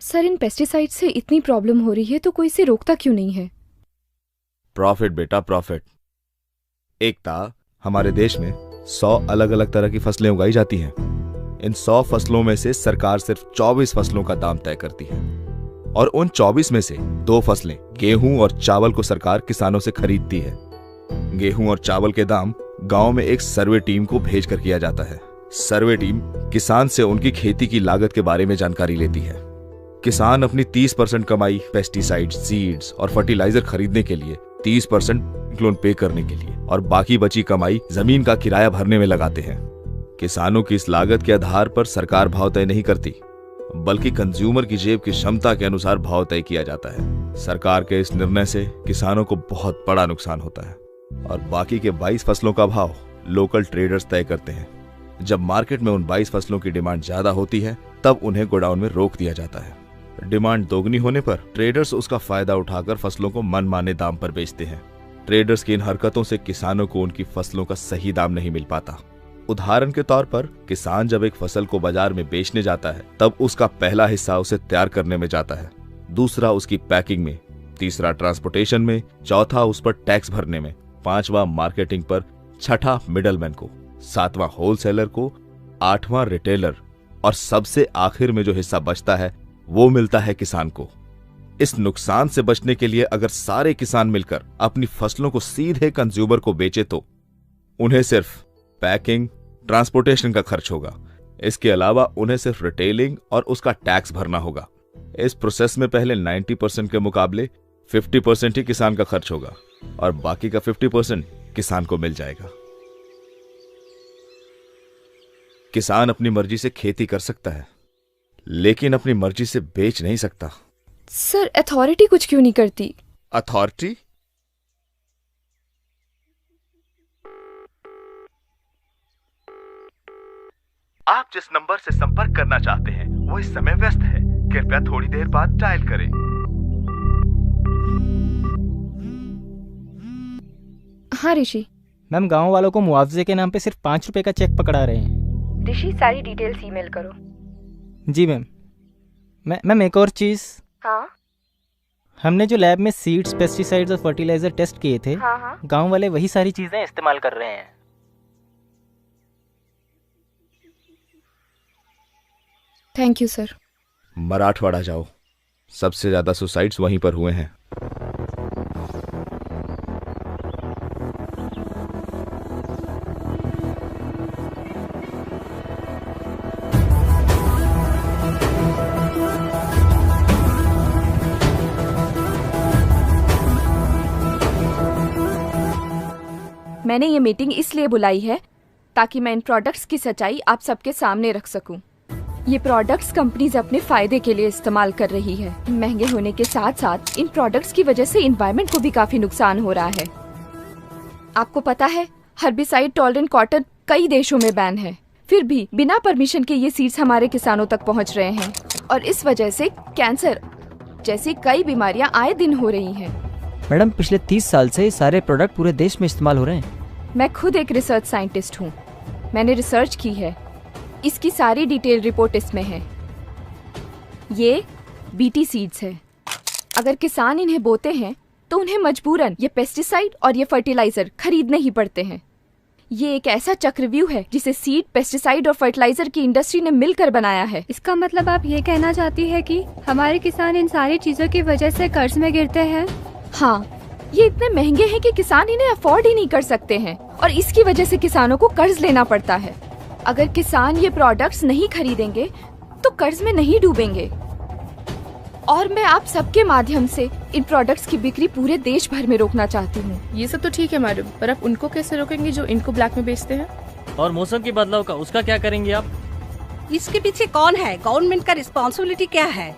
Speaker 2: सर, इन पेस्टिसाइड से इतनी प्रॉब्लम हो रही है तो कोई इसे रोकता क्यों नहीं है?
Speaker 20: प्रॉफिट बेटा प्रॉफिट। एकता, हमारे देश में 100 अलग अलग तरह की फसलें उगाई जाती हैं। इन 100 फसलों में से सरकार सिर्फ 24 फसलों का दाम तय करती है और उन 24 में से 2 फसलें गेहूं और चावल को सरकार किसानों से खरीदती है। गेहूं और चावल के दाम गांव में एक सर्वे टीम को भेजकर किया जाता है। सर्वे टीम किसान से उनकी खेती की लागत के बारे में जानकारी लेती है। किसान अपनी 30% कमाई पेस्टिसाइड, सीड्स और फर्टिलाइजर खरीदने के लिए, 30% लोन पे करने के लिए और बाकी बची कमाई जमीन का किराया भरने में लगाते हैं। किसानों की इस लागत के आधार पर सरकार भाव तय नहीं करती, बल्कि कंज्यूमर की जेब की क्षमता के अनुसार भाव तय किया जाता है। सरकार के इस निर्णय से किसानों को बहुत बड़ा नुकसान होता है और बाकी के 22 फसलों का भाव लोकल ट्रेडर्स तय करते हैं। जब मार्केट में उन 22 फसलों की डिमांड ज्यादा होती है तब उन्हें गोडाउन में रोक दिया जाता है। डिमांड दोगुनी होने पर ट्रेडर्स उसका फायदा उठाकर फसलों को मनमाने दाम पर बेचते हैं। ट्रेडर्स की इन हरकतों से किसानों को उनकी फसलों का सही दाम नहीं मिल पाता। उदाहरण के तौर पर किसान जब एक फसल को बाजार में बेचने जाता है तब उसका पहला हिस्सा उसे तैयार करने में जाता है, दूसरा उसकी पैकिंग में, तीसरा ट्रांसपोर्टेशन में, चौथा उस पर टैक्स भरने में, पांचवा मार्केटिंग पर, छठा मिडलमैन को, सातवां होलसेलर को, 8वां रिटेलर और सबसे आखिर में जो हिस्सा बचता है वो मिलता है किसान को। इस नुकसान से बचने के लिए अगर सारे किसान मिलकर अपनी फसलों को सीधे कंज्यूमर को बेचे तो उन्हें सिर्फ पैकिंग, ट्रांसपोर्टेशन का खर्च होगा। इसके अलावा उन्हें सिर्फ रिटेलिंग और उसका टैक्स भरना होगा। इस प्रोसेस में पहले 90% के मुकाबले 50% ही किसान का खर्च होगा और बाकी का 50% किसान को मिल जाएगा। किसान अपनी मर्जी से खेती कर सकता है लेकिन अपनी मर्जी से बेच नहीं सकता।
Speaker 2: सर, अथॉरिटी कुछ क्यों नहीं करती?
Speaker 20: अथॉरिटी? आप जिस नंबर से संपर्क करना चाहते हैं वो इस समय व्यस्त है। कृपया थोड़ी देर बाद डायल करें।
Speaker 2: हाँ ऋषि।
Speaker 5: मैम, गांव वालों को मुआवजे के नाम पे सिर्फ 5 रुपए का चेक पकड़ा रहे हैं।
Speaker 2: ऋषि, सारी डिटेल्स ईमेल करो।
Speaker 5: जी मैम। मैम एक और चीज।
Speaker 2: हाँ?
Speaker 5: हमने जो लैब में सीड्स, पेस्टिसाइड्स और फर्टिलाइजर टेस्ट किए थे,
Speaker 2: हाँ।
Speaker 5: गांव वाले वही सारी चीजें इस्तेमाल कर रहे हैं।
Speaker 2: Thank you sir.
Speaker 20: मराठवाड़ा जाओ, सबसे ज्यादा सुसाइड्स वहीं पर हुए हैं।
Speaker 2: मैंने ये मीटिंग इसलिए बुलाई है ताकि मैं इन प्रोडक्ट्स की सच्चाई आप सबके सामने रख सकूं। ये प्रोडक्ट्स कंपनीज अपने फायदे के लिए इस्तेमाल कर रही है। महंगे होने के साथ साथ इन प्रोडक्ट्स की वजह से एनवायरनमेंट को भी काफी नुकसान हो रहा है। आपको पता है, हर्बिसाइड टॉलरेंट कॉटन कई देशों में बैन है, फिर भी बिना परमिशन के ये सीड्स हमारे किसानों तक पहुंच रहे हैं और इस वजह से कैंसर जैसी कई बीमारियां आए दिन हो रही हैं।
Speaker 21: मैडम, पिछले 30 साल से ये सारे प्रोडक्ट पूरे देश में इस्तेमाल हो रहे हैं।
Speaker 2: मैं खुद एक रिसर्च साइंटिस्ट हूँ। मैंने रिसर्च की है। इसकी सारी डिटेल रिपोर्ट इसमें है। ये बीटी सीड्स है। अगर किसान इन्हें बोते हैं तो उन्हें मजबूरन ये पेस्टिसाइड और ये फर्टिलाइजर खरीदने ही पड़ते हैं। ये एक ऐसा चक्रव्यूह है जिसे सीड, पेस्टिसाइड और फर्टिलाइजर की इंडस्ट्री ने मिलकर बनाया है।
Speaker 13: इसका मतलब आप ये कहना चाहती है कि हमारे किसान इन सारी चीजों की वजह से कर्ज में गिरते हैं?
Speaker 2: हाँ, ये इतने महंगे हैं कि किसान इन्हें अफोर्ड ही नहीं कर सकते हैं और इसकी वजह से किसानों को कर्ज लेना पड़ता है। अगर किसान ये प्रोडक्ट्स नहीं खरीदेंगे तो कर्ज में नहीं डूबेंगे। और मैं आप सबके माध्यम से इन प्रोडक्ट्स की बिक्री पूरे देश भर में रोकना चाहती हूँ।
Speaker 14: ये सब तो ठीक है मैडम, पर आप उनको कैसे रोकेंगे जो इनको ब्लैक में बेचते हैं?
Speaker 21: और मौसम के बदलाव का, उसका क्या करेंगे आप?
Speaker 11: इसके पीछे कौन है? गवर्नमेंट का रिस्पॉन्सिबिलिटी क्या है?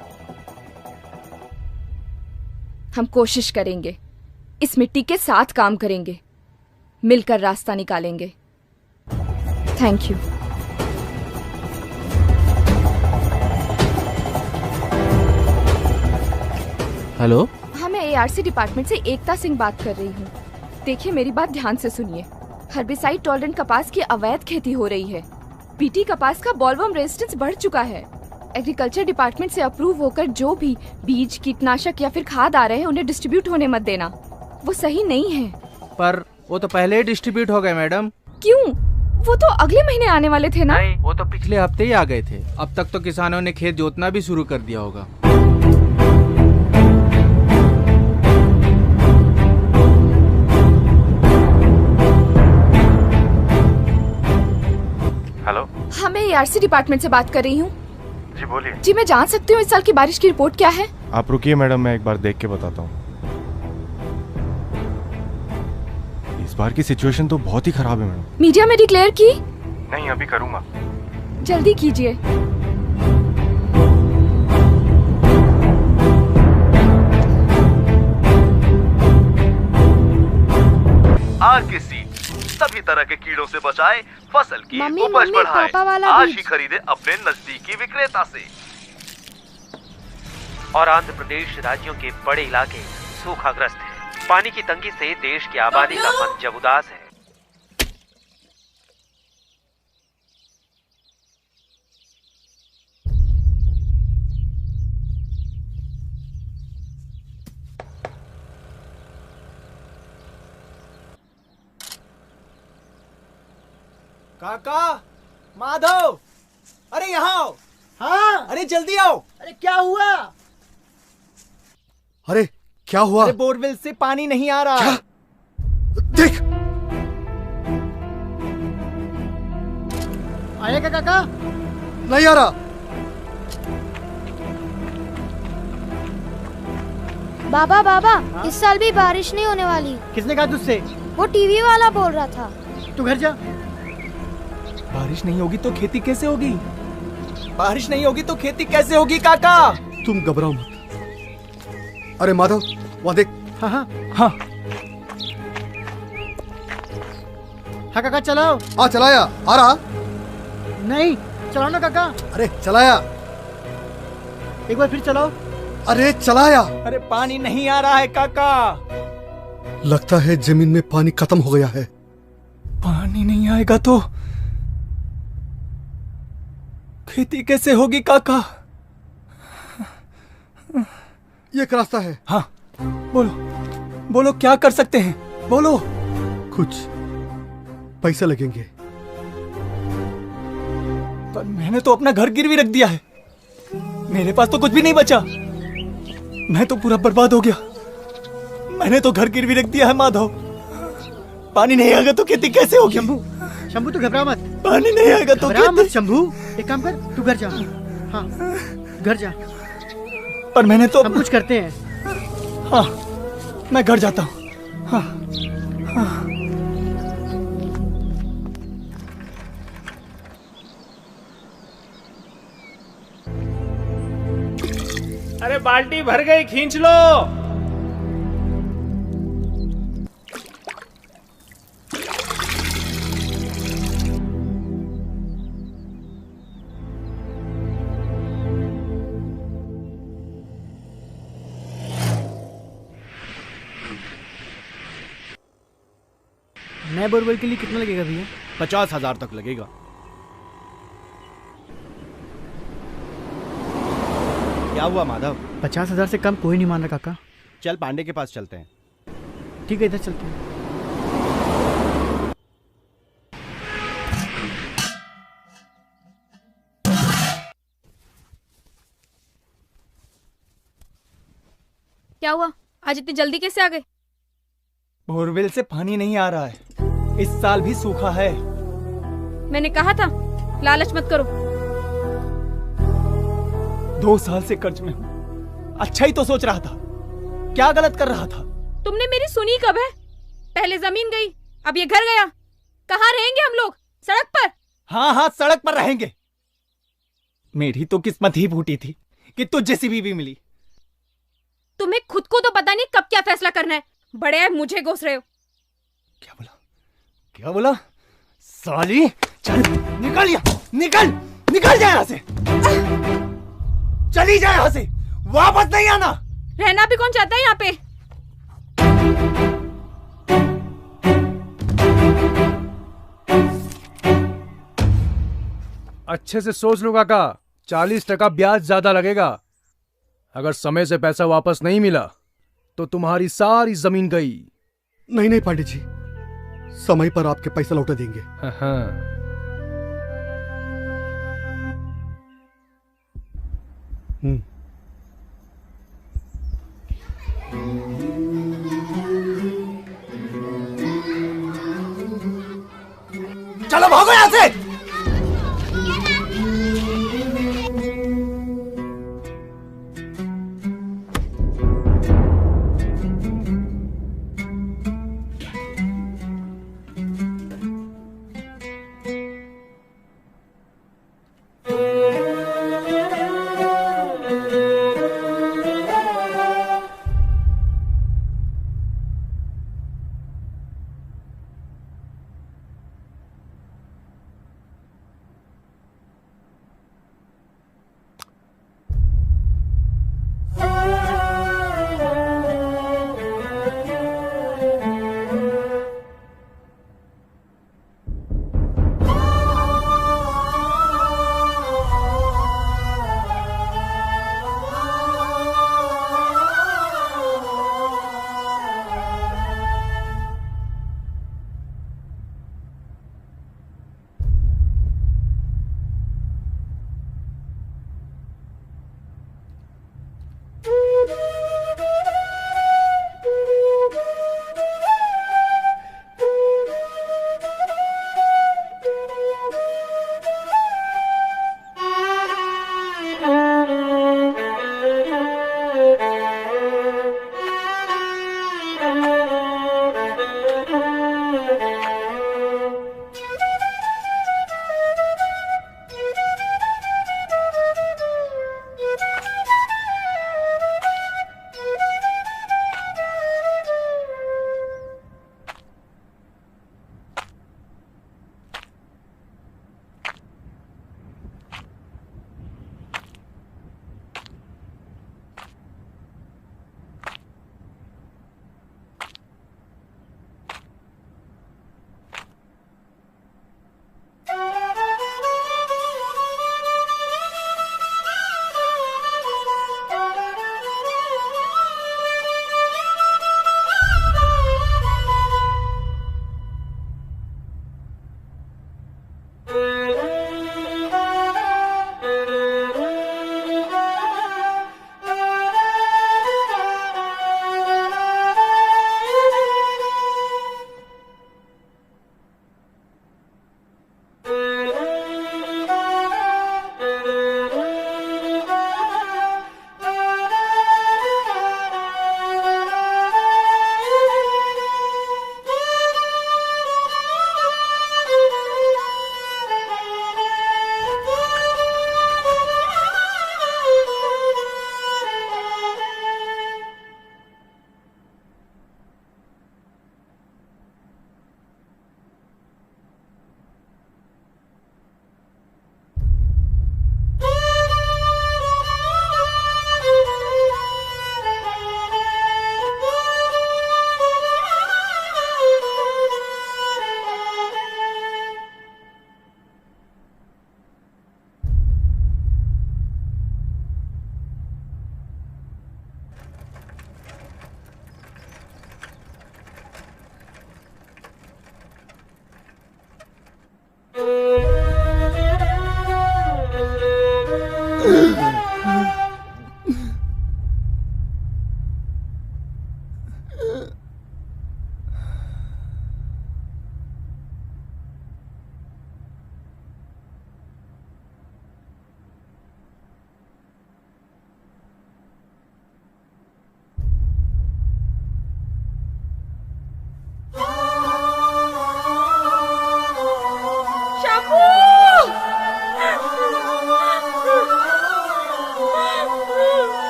Speaker 2: हम कोशिश करेंगे, इस मिट्टी के साथ काम करेंगे, मिलकर रास्ता निकालेंगे। Thank you.
Speaker 21: हेलो,
Speaker 2: हाँ, मैं एआरसी डिपार्टमेंट से एकता सिंह बात कर रही हूँ। देखिए, मेरी बात ध्यान से सुनिए। हर्बिसाइड टॉलरेंट कपास की अवैध खेती हो रही है। बीटी कपास का बॉलवर्म रेजिस्टेंस बढ़ चुका है। एग्रीकल्चर डिपार्टमेंट से अप्रूव होकर जो भी बीज, कीटनाशक या फिर खाद आ रहे हैं उन्हें डिस्ट्रीब्यूट होने मत देना। वो सही नहीं है।
Speaker 21: पर वो तो पहले ही डिस्ट्रीब्यूट हो गए मैडम।
Speaker 2: क्यों? वो तो अगले महीने आने वाले थे ना?
Speaker 21: नहीं, वो तो पिछले हफ्ते ही आ गए थे। अब तक तो किसानों ने खेत जोतना भी शुरू कर दिया होगा।
Speaker 3: हेलो,
Speaker 2: हाँ, मैं एआरसी डिपार्टमेंट से बात कर रही हूँ।
Speaker 3: जी बोलिए।
Speaker 2: जी, मैं जान सकती हूँ इस साल की बारिश की रिपोर्ट क्या है?
Speaker 6: आप रुकिए मैडम, मैं एक बार देख के बताता हूँ। इस बार की सिचुएशन तो बहुत ही खराब है मैडम।
Speaker 2: मीडिया में डिक्लेयर की?
Speaker 3: नहीं, अभी करूँगा।
Speaker 2: जल्दी कीजिए।
Speaker 20: आर सीड सभी तरह के कीड़ों से बचाए, फसल की
Speaker 2: मम्मी,
Speaker 20: उपज
Speaker 2: मम्मी,
Speaker 20: बढ़ाए।
Speaker 2: पापा वाला
Speaker 20: आज
Speaker 2: बीज।
Speaker 20: ही खरीदे अपने नजदीकी विक्रेता से।
Speaker 22: और आंध्र प्रदेश राज्यों के बड़े इलाके सूखाग्रस्त हैं। पानी की तंगी से देश की आबादी का मन जब उदास है।
Speaker 15: काका,
Speaker 5: माधव, अरे यहाँ आओ।
Speaker 9: हाँ,
Speaker 5: अरे जल्दी आओ।
Speaker 9: अरे क्या हुआ?
Speaker 10: अरे क्या हुआ?
Speaker 5: अरे बोरवेल से पानी नहीं आ रहा।
Speaker 10: क्या? देख।
Speaker 9: आएगा काका?
Speaker 10: नहीं आ रहा।
Speaker 1: बाबा बाबा, इस साल भी बारिश नहीं होने वाली।
Speaker 9: किसने कहा तुझसे?
Speaker 1: वो टीवी वाला बोल रहा था।
Speaker 9: तू घर जा।
Speaker 5: बारिश नहीं होगी तो खेती कैसे होगी? बारिश नहीं होगी तो खेती कैसे होगी काका?
Speaker 10: तुम घबराओ मत। अरे माधव, वहाँ देख।
Speaker 9: हाँ हाँ हाँ हाँ काका चलाओ।
Speaker 10: हाँ चलाया। आ रहा?
Speaker 9: नहीं, चलाओ ना काका।
Speaker 10: अरे चलाया।
Speaker 9: एक बार फिर चलाओ।
Speaker 10: अरे चलाया।
Speaker 5: अरे पानी नहीं आ रहा है काका।
Speaker 10: लगता है जमीन में पानी खत्म हो गया है।
Speaker 5: पानी नहीं आएगा तो खेती कैसे होगी काका?
Speaker 10: ये एक रास्ता है।
Speaker 5: हाँ बोलो, बोलो क्या कर सकते हैं, बोलो।
Speaker 10: कुछ पैसे लगेंगे।
Speaker 5: पर मैंने तो अपना घर गिरवी रख दिया है, मेरे पास तो कुछ भी नहीं बचा। मैं तो पूरा बर्बाद हो गया। मैंने तो घर गिरवी रख दिया है माधव। पानी नहीं आएगा तो खेती कैसे होगी?
Speaker 9: शंभू, शंभू तू घबरा मत।
Speaker 5: पानी नहीं आएगा तो
Speaker 9: घबरा मत शंभू। एक काम कर, तू घर जा। हाँ घर जा।
Speaker 5: पर मैंने तो
Speaker 9: हम कुछ करते हैं।
Speaker 5: हाँ मैं घर जाता हूँ। हाँ हाँ
Speaker 15: अरे बाल्टी भर गई, खींच लो।
Speaker 9: नए बोरवेल के लिए कितना लगेगा भैया?
Speaker 4: 50,000 तक लगेगा। क्या हुआ माधव?
Speaker 9: 50,000 से कम कोई नहीं मान रहा काका।
Speaker 4: चल पांडे के पास चलते हैं।
Speaker 9: ठीक है, इधर चलते हैं।
Speaker 14: क्या हुआ? आज इतनी जल्दी कैसे आ गए?
Speaker 5: बोरवेल से पानी नहीं आ रहा है, इस साल भी सूखा है।
Speaker 14: मैंने कहा था लालच मत करो।
Speaker 5: 2 साल से कर्ज में हूँ। अच्छा ही तो सोच रहा था, क्या गलत कर रहा था?
Speaker 14: तुमने मेरी सुनी कब है? पहले जमीन गई, अब ये घर गया। कहाँ रहेंगे हम लोग? सड़क पर?
Speaker 5: हाँ हाँ सड़क पर रहेंगे। मेरी तो किस्मत ही फूटी थी कि तुझ जैसी बीवी मिली।
Speaker 14: तुम्हें खुद को तो पता नहीं कब क्या फैसला करना है, बड़े हैं मुझे घोष रहे हो।
Speaker 5: क्या बोला? साली चल निकल यहाँ, निकल जा यहाँ से। चली जा यहाँ से, वापस नहीं आना।
Speaker 14: रहना भी कौन चाहता है यहाँ पे?
Speaker 4: अच्छे से सोच लो काका, 40% ब्याज ज्यादा लगेगा। अगर समय से पैसा वापस नहीं मिला तो तुम्हारी सारी जमीन गई।
Speaker 10: नहीं नहीं पांडे जी, समय पर आपके पैसा लौटा देंगे।
Speaker 4: हाँ।
Speaker 5: चलो भागो यहाँ से।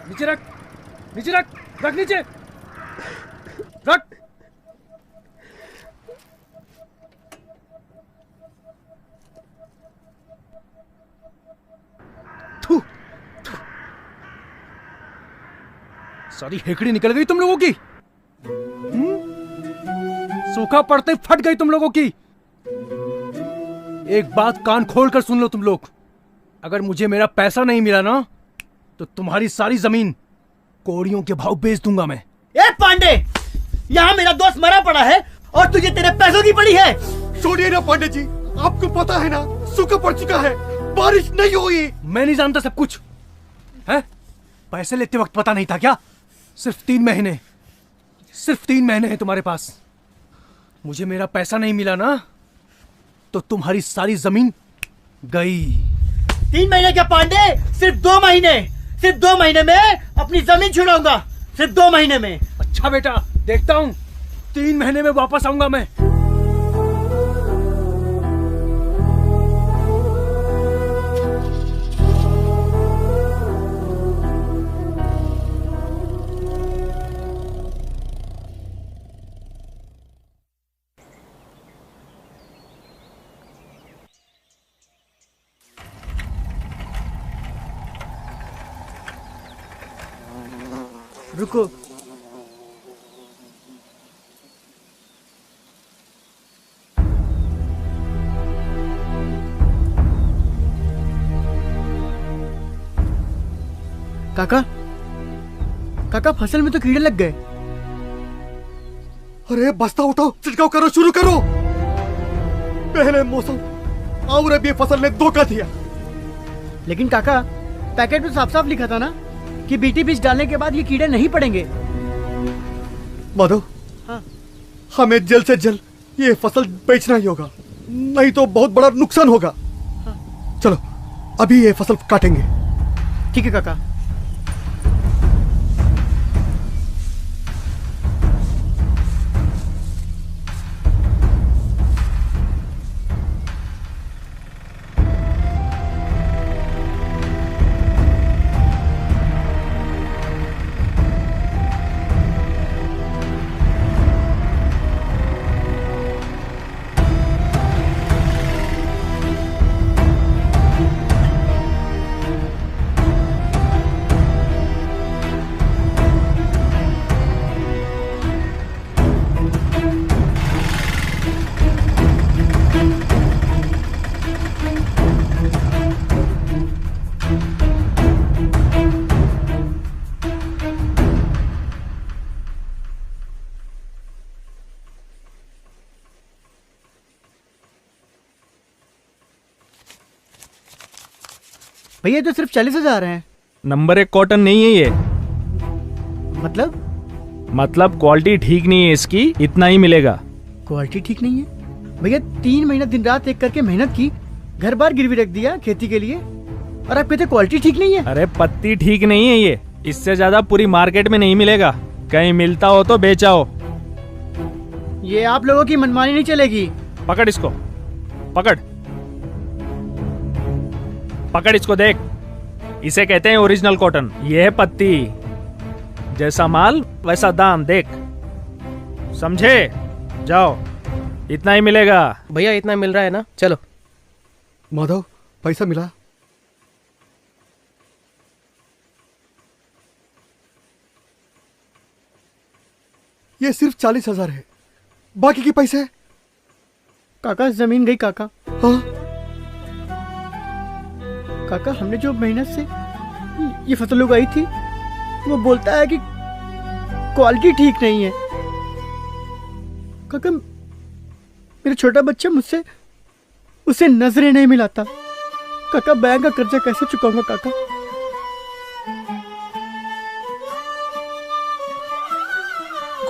Speaker 4: नीचे रख, नीचे रख, रख नीचे, रख। थू, थू। सारी हेकड़ी निकल गई तुम लोगों की। सूखा पड़ते फट गई तुम लोगों की। एक बात कान खोल कर सुन लो तुम लोग, अगर मुझे मेरा पैसा नहीं मिला ना तो तुम्हारी सारी जमीन कौड़ियों के भाव बेच दूंगा मैं।
Speaker 9: ए पांडे, यहाँ मेरा दोस्त मरा पड़ा है और तुझे तेरे पैसों की पड़ी है।
Speaker 10: छोड़िए ना पांडे जी, आपको पता है ना सूखा पड़ चुका है, बारिश नहीं हुई।
Speaker 4: मैं नहीं जानता सब कुछ है? पैसे लेते वक्त पता नहीं था क्या? सिर्फ 3 महीने, सिर्फ 3 महीने हैं तुम्हारे पास। मुझे मेरा पैसा नहीं मिला ना तो तुम्हारी सारी जमीन गई।
Speaker 9: 3 महीने क्या पांडे, सिर्फ 2 महीने, सिर्फ 2 महीने में अपनी जमीन छुड़ाऊंगा, सिर्फ 2 महीने में।
Speaker 4: अच्छा बेटा, देखता हूँ, 3 महीने में वापस आऊंगा मैं।
Speaker 9: रुको, काका, काका फसल में तो कीड़े लग गए।
Speaker 10: अरे बस्ता उठाओ, छिड़काव करो, शुरू करो। पहले मौसम और अब ये फसल ने धोखा दिया।
Speaker 9: लेकिन काका, पैकेट में साफ साफ लिखा था ना कि बीटी बीज डालने के बाद ये कीड़े नहीं पड़ेंगे।
Speaker 10: माधव,
Speaker 9: हाँ।
Speaker 10: हमें जल्द से जल्द ये फसल बेचना ही होगा, नहीं तो बहुत बड़ा नुकसान होगा। हाँ। चलो अभी ये फसल काटेंगे।
Speaker 9: ठीक है काका। भैया तो सिर्फ 40,000 हैं।
Speaker 17: नंबर 1 कॉटन नहीं है ये।
Speaker 9: मतलब
Speaker 17: क्वालिटी ठीक नहीं है इसकी, इतना ही मिलेगा।
Speaker 9: क्वालिटी ठीक नहीं है भैया? 3 महीना दिन रात एक करके मेहनत की, घर बार गिरवी रख दिया खेती के लिए, और आप कहते क्वालिटी ठीक नहीं है?
Speaker 17: अरे पत्ती ठीक नहीं है ये, इससे ज्यादा पूरी मार्केट में नहीं मिलेगा। कहीं मिलता हो तो बेचाओ।
Speaker 9: ये आप लोगों की मनमानी नहीं चलेगी।
Speaker 17: पकड़ इसको, पकड़ पकड़ इसको, देख, इसे कहते हैं ओरिजिनल कॉटन। ये है पत्ती, जैसा माल वैसा दाम, देख, समझे? जाओ, इतना ही मिलेगा।
Speaker 18: भैया इतना मिल रहा है ना, चलो।
Speaker 10: माधव, पैसा मिला? ये सिर्फ 40,000 है, बाकी के पैसे?
Speaker 9: काका जमीन गई काका।
Speaker 10: हाँ?
Speaker 9: काका हमने जो मेहनत से ये फसल उगाई थी, वो बोलता है कि क्वालिटी ठीक नहीं है। काका मेरा छोटा बच्चा मुझसे उसे नजरें नहीं मिलाता। काका बैंक का कर्जा कैसे चुकाऊंगा काका?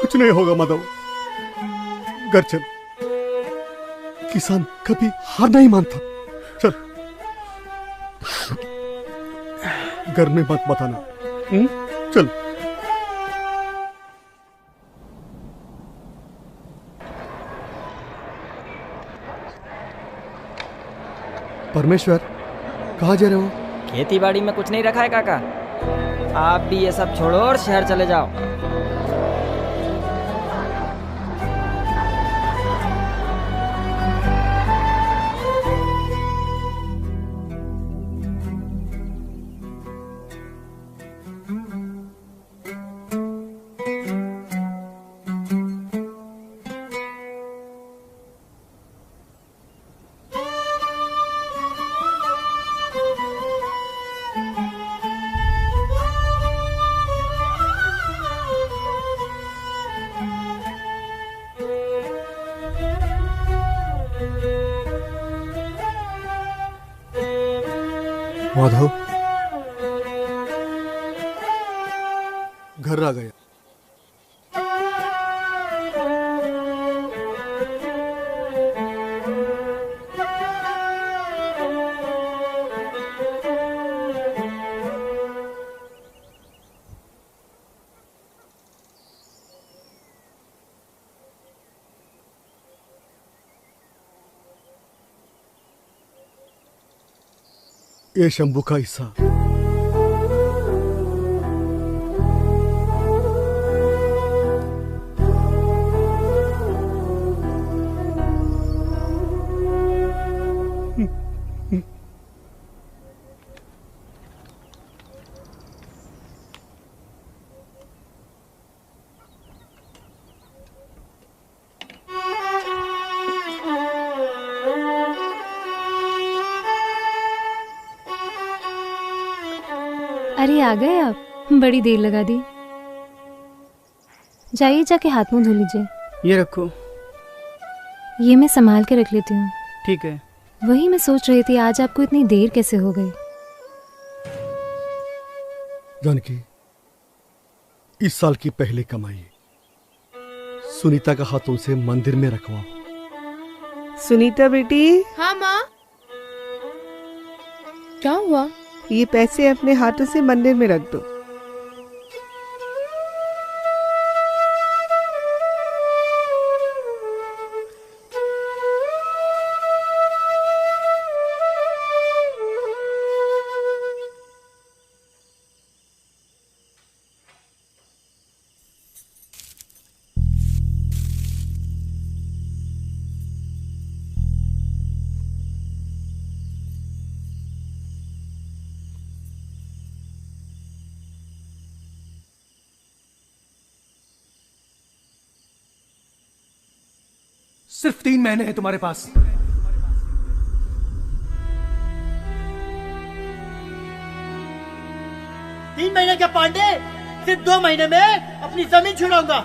Speaker 10: कुछ नहीं होगा माधव, घर चल। किसान कभी हार नहीं मानता। चल घर में मत बताना। चल। परमेश्वर, कहाँ जा रहे हो?
Speaker 16: खेती बाड़ी में कुछ नहीं रखा है काका, आप भी ये सब छोड़ो और शहर चले जाओ।
Speaker 10: माधव, घर आ गया। ये शंभू का हिस्सा।
Speaker 19: अरे आ गए आप, बड़ी देर लगा दी। जाइए जाके हाथ मुंह धो लीजिए।
Speaker 9: ये रखो।
Speaker 19: ये मैं संभाल के रख लेती हूँ।
Speaker 9: ठीक है।
Speaker 19: वही मैं सोच रही थी आज आपको इतनी देर कैसे हो गई।
Speaker 10: जानकी, इस साल की पहली कमाई सुनीता का हाथों से मंदिर में रखवाओ।
Speaker 11: सुनीता बेटी।
Speaker 14: हाँ माँ। क्या हुआ?
Speaker 11: ये पैसे अपने हाथों से मंदिर में रख दो।
Speaker 4: सिर्फ 3 महीने हैं तुम्हारे पास।
Speaker 9: तीन महीने क्या पांडे, सिर्फ 2 महीने में अपनी जमीन छुड़ाऊंगा।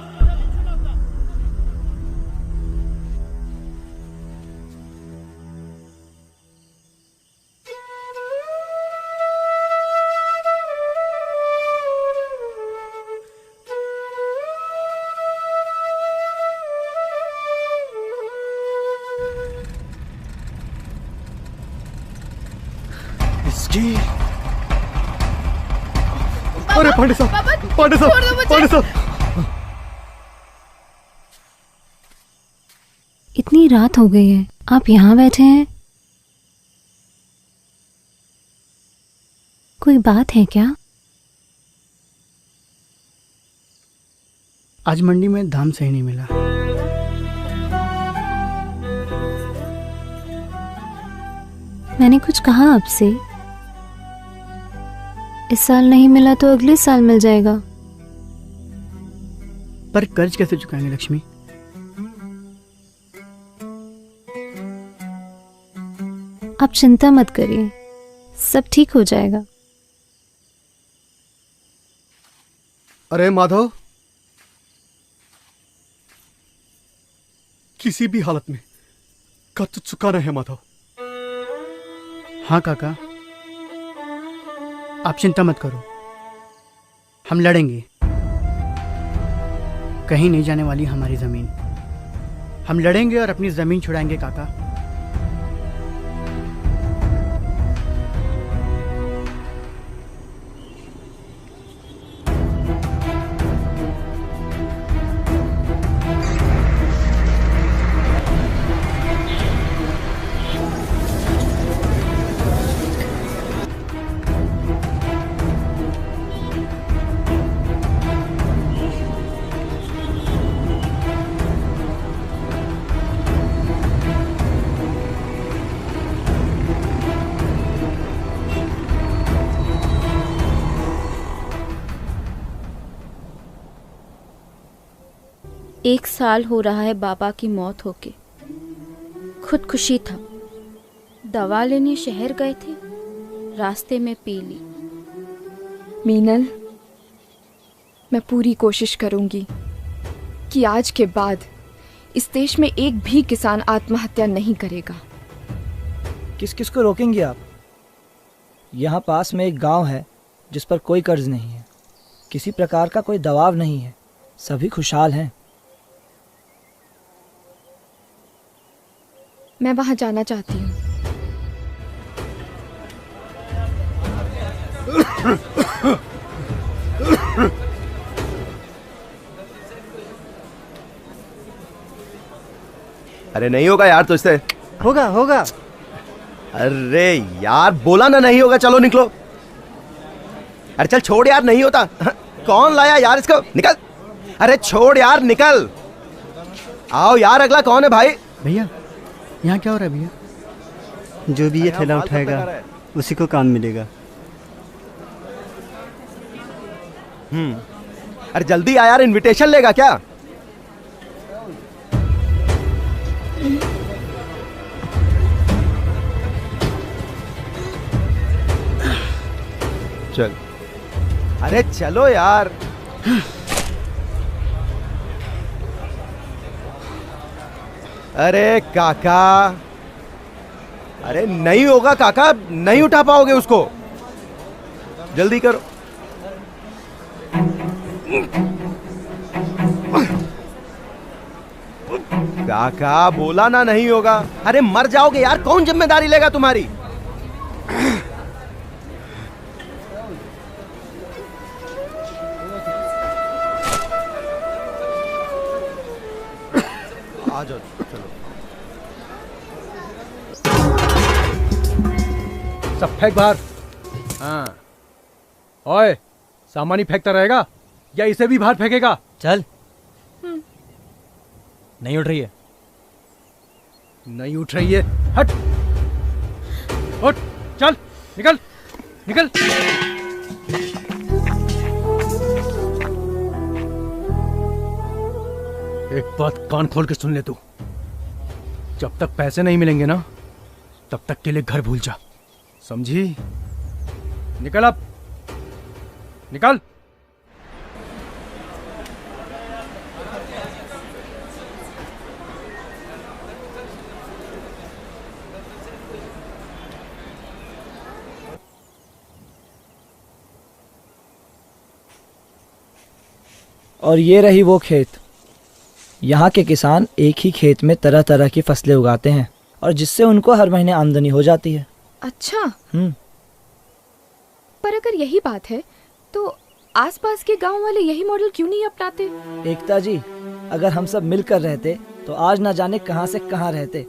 Speaker 10: अरे पांडे साहब, पांडे साहब, पांडे साहब।
Speaker 19: इतनी रात हो गई है, आप यहाँ बैठे हैं? कोई बात है क्या?
Speaker 9: आज मंडी में धाम सही नहीं मिला।
Speaker 19: मैंने कुछ कहा आपसे? इस साल नहीं मिला तो अगले साल मिल जाएगा।
Speaker 9: पर कर्ज कैसे चुकाएंगे लक्ष्मी?
Speaker 19: आप चिंता मत करिए, सब ठीक हो जाएगा।
Speaker 10: अरे माधव, किसी भी हालत में का तो चुकाना है माधव।
Speaker 9: हाँ काका, आप चिंता मत करो, हम लड़ेंगे। कहीं नहीं जाने वाली हमारी जमीन। हम लड़ेंगे और अपनी जमीन छुड़ाएंगे काका।
Speaker 7: एक साल हो रहा है बाबा की मौत होके। खुदकुशी था। दवा लेने शहर गए थे, रास्ते में पी ली।
Speaker 2: मीनल, मैं पूरी कोशिश करूंगी कि आज के बाद इस देश में एक भी किसान आत्महत्या नहीं करेगा।
Speaker 8: किस किस को रोकेंगे आप? यहाँ पास में एक गांव है जिस पर कोई कर्ज नहीं है, किसी प्रकार का कोई दबाव नहीं है, सभी खुशहाल हैं।
Speaker 2: मैं वहां जाना चाहती हूँ।
Speaker 20: अरे नहीं होगा यार तुझसे।
Speaker 9: होगा होगा।
Speaker 20: अरे यार बोला ना नहीं होगा, चलो निकलो। अरे चल छोड़ यार, नहीं होता। कौन लाया यार इसको, निकल। अरे छोड़ यार, निकल। आओ यार, अगला कौन है भाई?
Speaker 9: भैया यहाँ क्या हो रहा है भैया?
Speaker 23: जो भी ये थैला उठाएगा उसी को काम मिलेगा।
Speaker 20: अरे जल्दी आ यार, इनविटेशन लेगा क्या? चल। अरे चलो यार। अरे काका, अरे नहीं होगा काका, नहीं उठा पाओगे उसको, जल्दी करो। काका बोला ना नहीं होगा। अरे मर जाओगे यार, कौन जिम्मेदारी लेगा तुम्हारी? आ जाओ, चलो।
Speaker 4: सब फेंक बाहर। हाँ, ओए, सामान ही फेंकता रहेगा या इसे भी बाहर फेंकेगा?
Speaker 8: चल। नहीं उठ रही है।
Speaker 4: नहीं उठ रही है, हट। उठ, चल, निकल, निकल। एक बात कान खोल के सुन ले तू, जब तक पैसे नहीं मिलेंगे ना, तब तक के लिए घर भूल जा, समझी? निकल अब, निकल।
Speaker 8: और ये रही वो खेत। यहाँ के किसान एक ही खेत में तरह तरह की फसलें उगाते हैं और जिससे उनको हर महीने आमदनी हो जाती है।
Speaker 2: अच्छा। पर अगर यही बात है तो आसपास के गांव वाले यही मॉडल क्यों नहीं अपनाते?
Speaker 8: एकता जी, अगर हम सब मिलकर रहते तो आज ना जाने कहां से कहां रहते।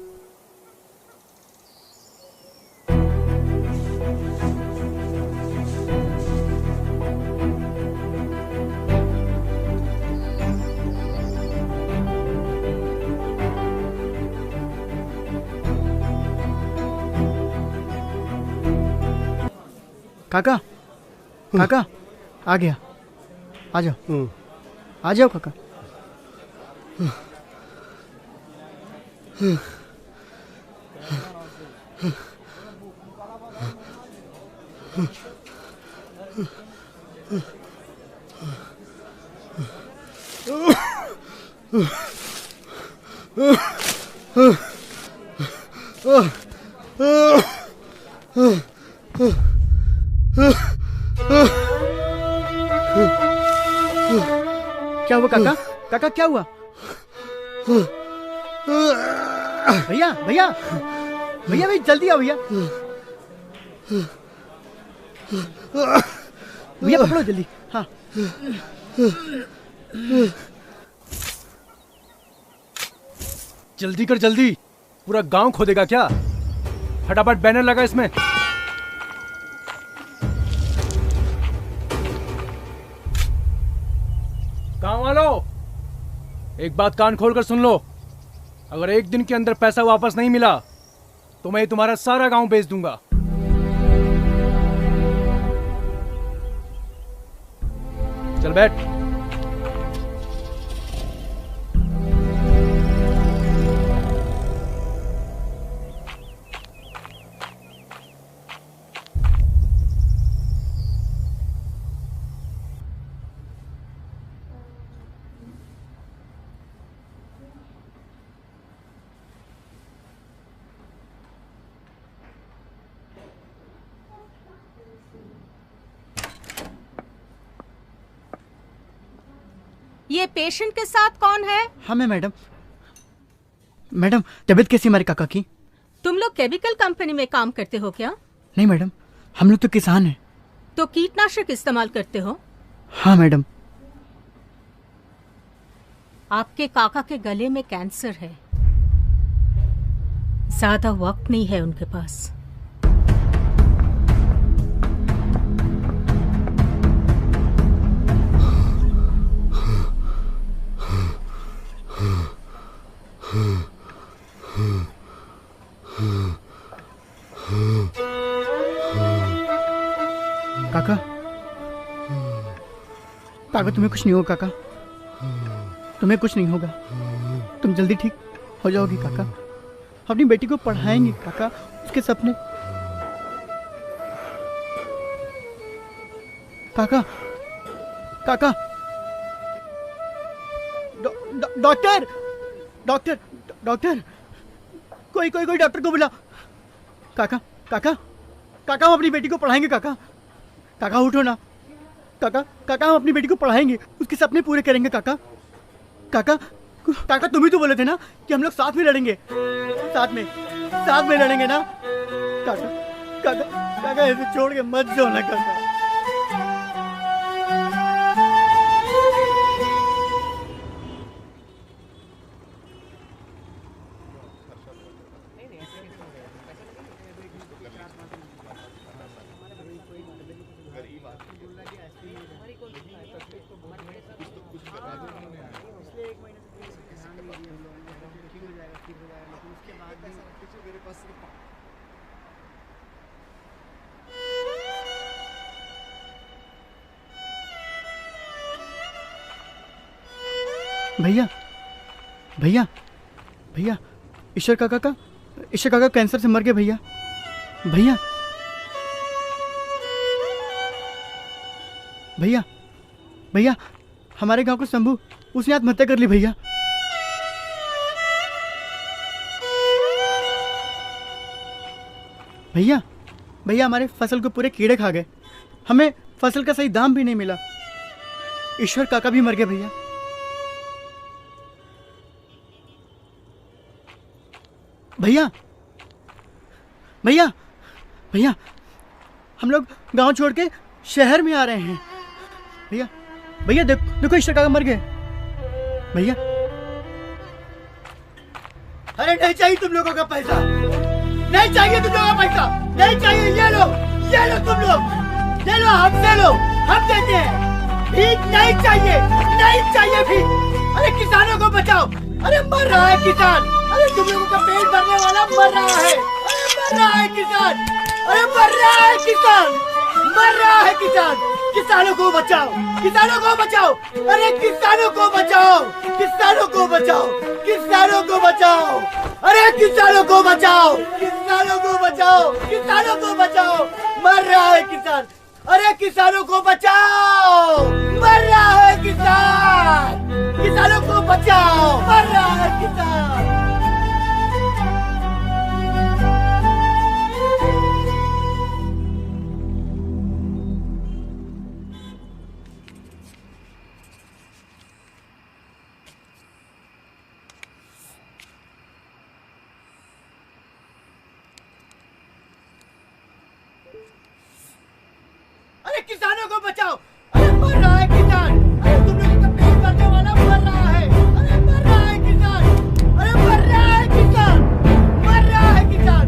Speaker 9: काका, काका, आ गया। आ जाओ, आ जाओ काका। क्या हुआ काका? काका क्या हुआ? भैया भैया भैया भाई जल्दी आओ भैया। भैया पकड़ो जल्दी। हाँ
Speaker 4: जल्दी कर जल्दी, पूरा गांव खोदेगा क्या? फटाफट बैनर लगा इसमें। गांव वालों, एक बात कान खोलकर सुन लो, अगर एक दिन के अंदर पैसा वापस नहीं मिला तो मैं तुम्हारा सारा गांव बेच दूंगा। चल बैठ।
Speaker 14: ये पेशेंट के साथ कौन है?
Speaker 9: हाँ मैं मैडम। मैडम तबीयत कैसी हमारे काका की?
Speaker 14: तुम लोग केमिकल कंपनी में काम करते हो क्या?
Speaker 9: नहीं मैडम, हम लोग तो किसान हैं।
Speaker 14: तो कीटनाशक इस्तेमाल करते हो?
Speaker 9: हाँ मैडम।
Speaker 14: आपके काका के गले में कैंसर है, ज्यादा वक्त नहीं है उनके पास।
Speaker 9: काका, काका तुम्हें कुछ नहीं होगा काका, तुम्हें कुछ नहीं होगा, तुम जल्दी ठीक हो जाओगी काका। अपनी बेटी को पढ़ाएंगे काका, उसके सपने। काका काका डॉक्टर डॉक्टर डॉक्टर कोई कोई कोई डॉक्टर को बुला। काका काका काका हम अपनी बेटी को पढ़ाएंगे काका। काका उठो ना काका, काका हम अपनी बेटी को पढ़ाएंगे, उसके सपने पूरे करेंगे काका। काका काका तुम ही तो बोले थे ना कि हम लोग साथ में लड़ेंगे, साथ में लड़ेंगे ना काका। काका काका ऐसे छोड़ के मत जाओ ना काका। भैया भैया भैया ईश्वर काका कैंसर से मर गए भैया। भैया भैया भैया हमारे गांव को शंभू, उसने आत्महत्या कर ली भैया। भैया भैया हमारे फसल को पूरे कीड़े खा गए, हमें फसल का सही दाम भी नहीं मिला। ईश्वर काका भी मर गए भैया। भैया भैया भैया हम लोग गांव छोड़ के शहर में आ रहे हैं भैया। भैया देखो ईश्वर काका मर गए भैया। अरे नहीं चाहिए तुम लोगों का पैसा, नहीं चाहिए तुम लोगों का पैसा, नहीं चाहिए। ये लो तुम लोग, ले लो, हमसे लो, हम देते हैं। भीख नहीं चाहिए, नहीं चाहिए भीख। अरे किसानों को बचाओ, अरे मर रहा है किसान, अरे तुम लोगों का पेट भरने वाला मर रहा है, अरे मर रहा है किसान, अरे मर रहा है किसान, मर रहा है किसान। किसानों को बचाओ, किसानों को बचाओ, अरे किसानों को बचाओ, किसानों को बचाओ, किसानों को बचाओ, अरे किसानों को बचाओ, किसानों को बचाओ, किसानों को बचाओ, मर रहा है किसान, अरे किसानों को बचाओ, मर रहा है किसान, किसानों को बचाओ, मर रहा है किसान। किसानों को बचाओ। अरे मर रहा है किसान, अरे तुम लोगों का पेट भरने वाला मर रहा है। अरे मर रहा है किसान, अरे मर रहा है किसान, मर रहा है किसान।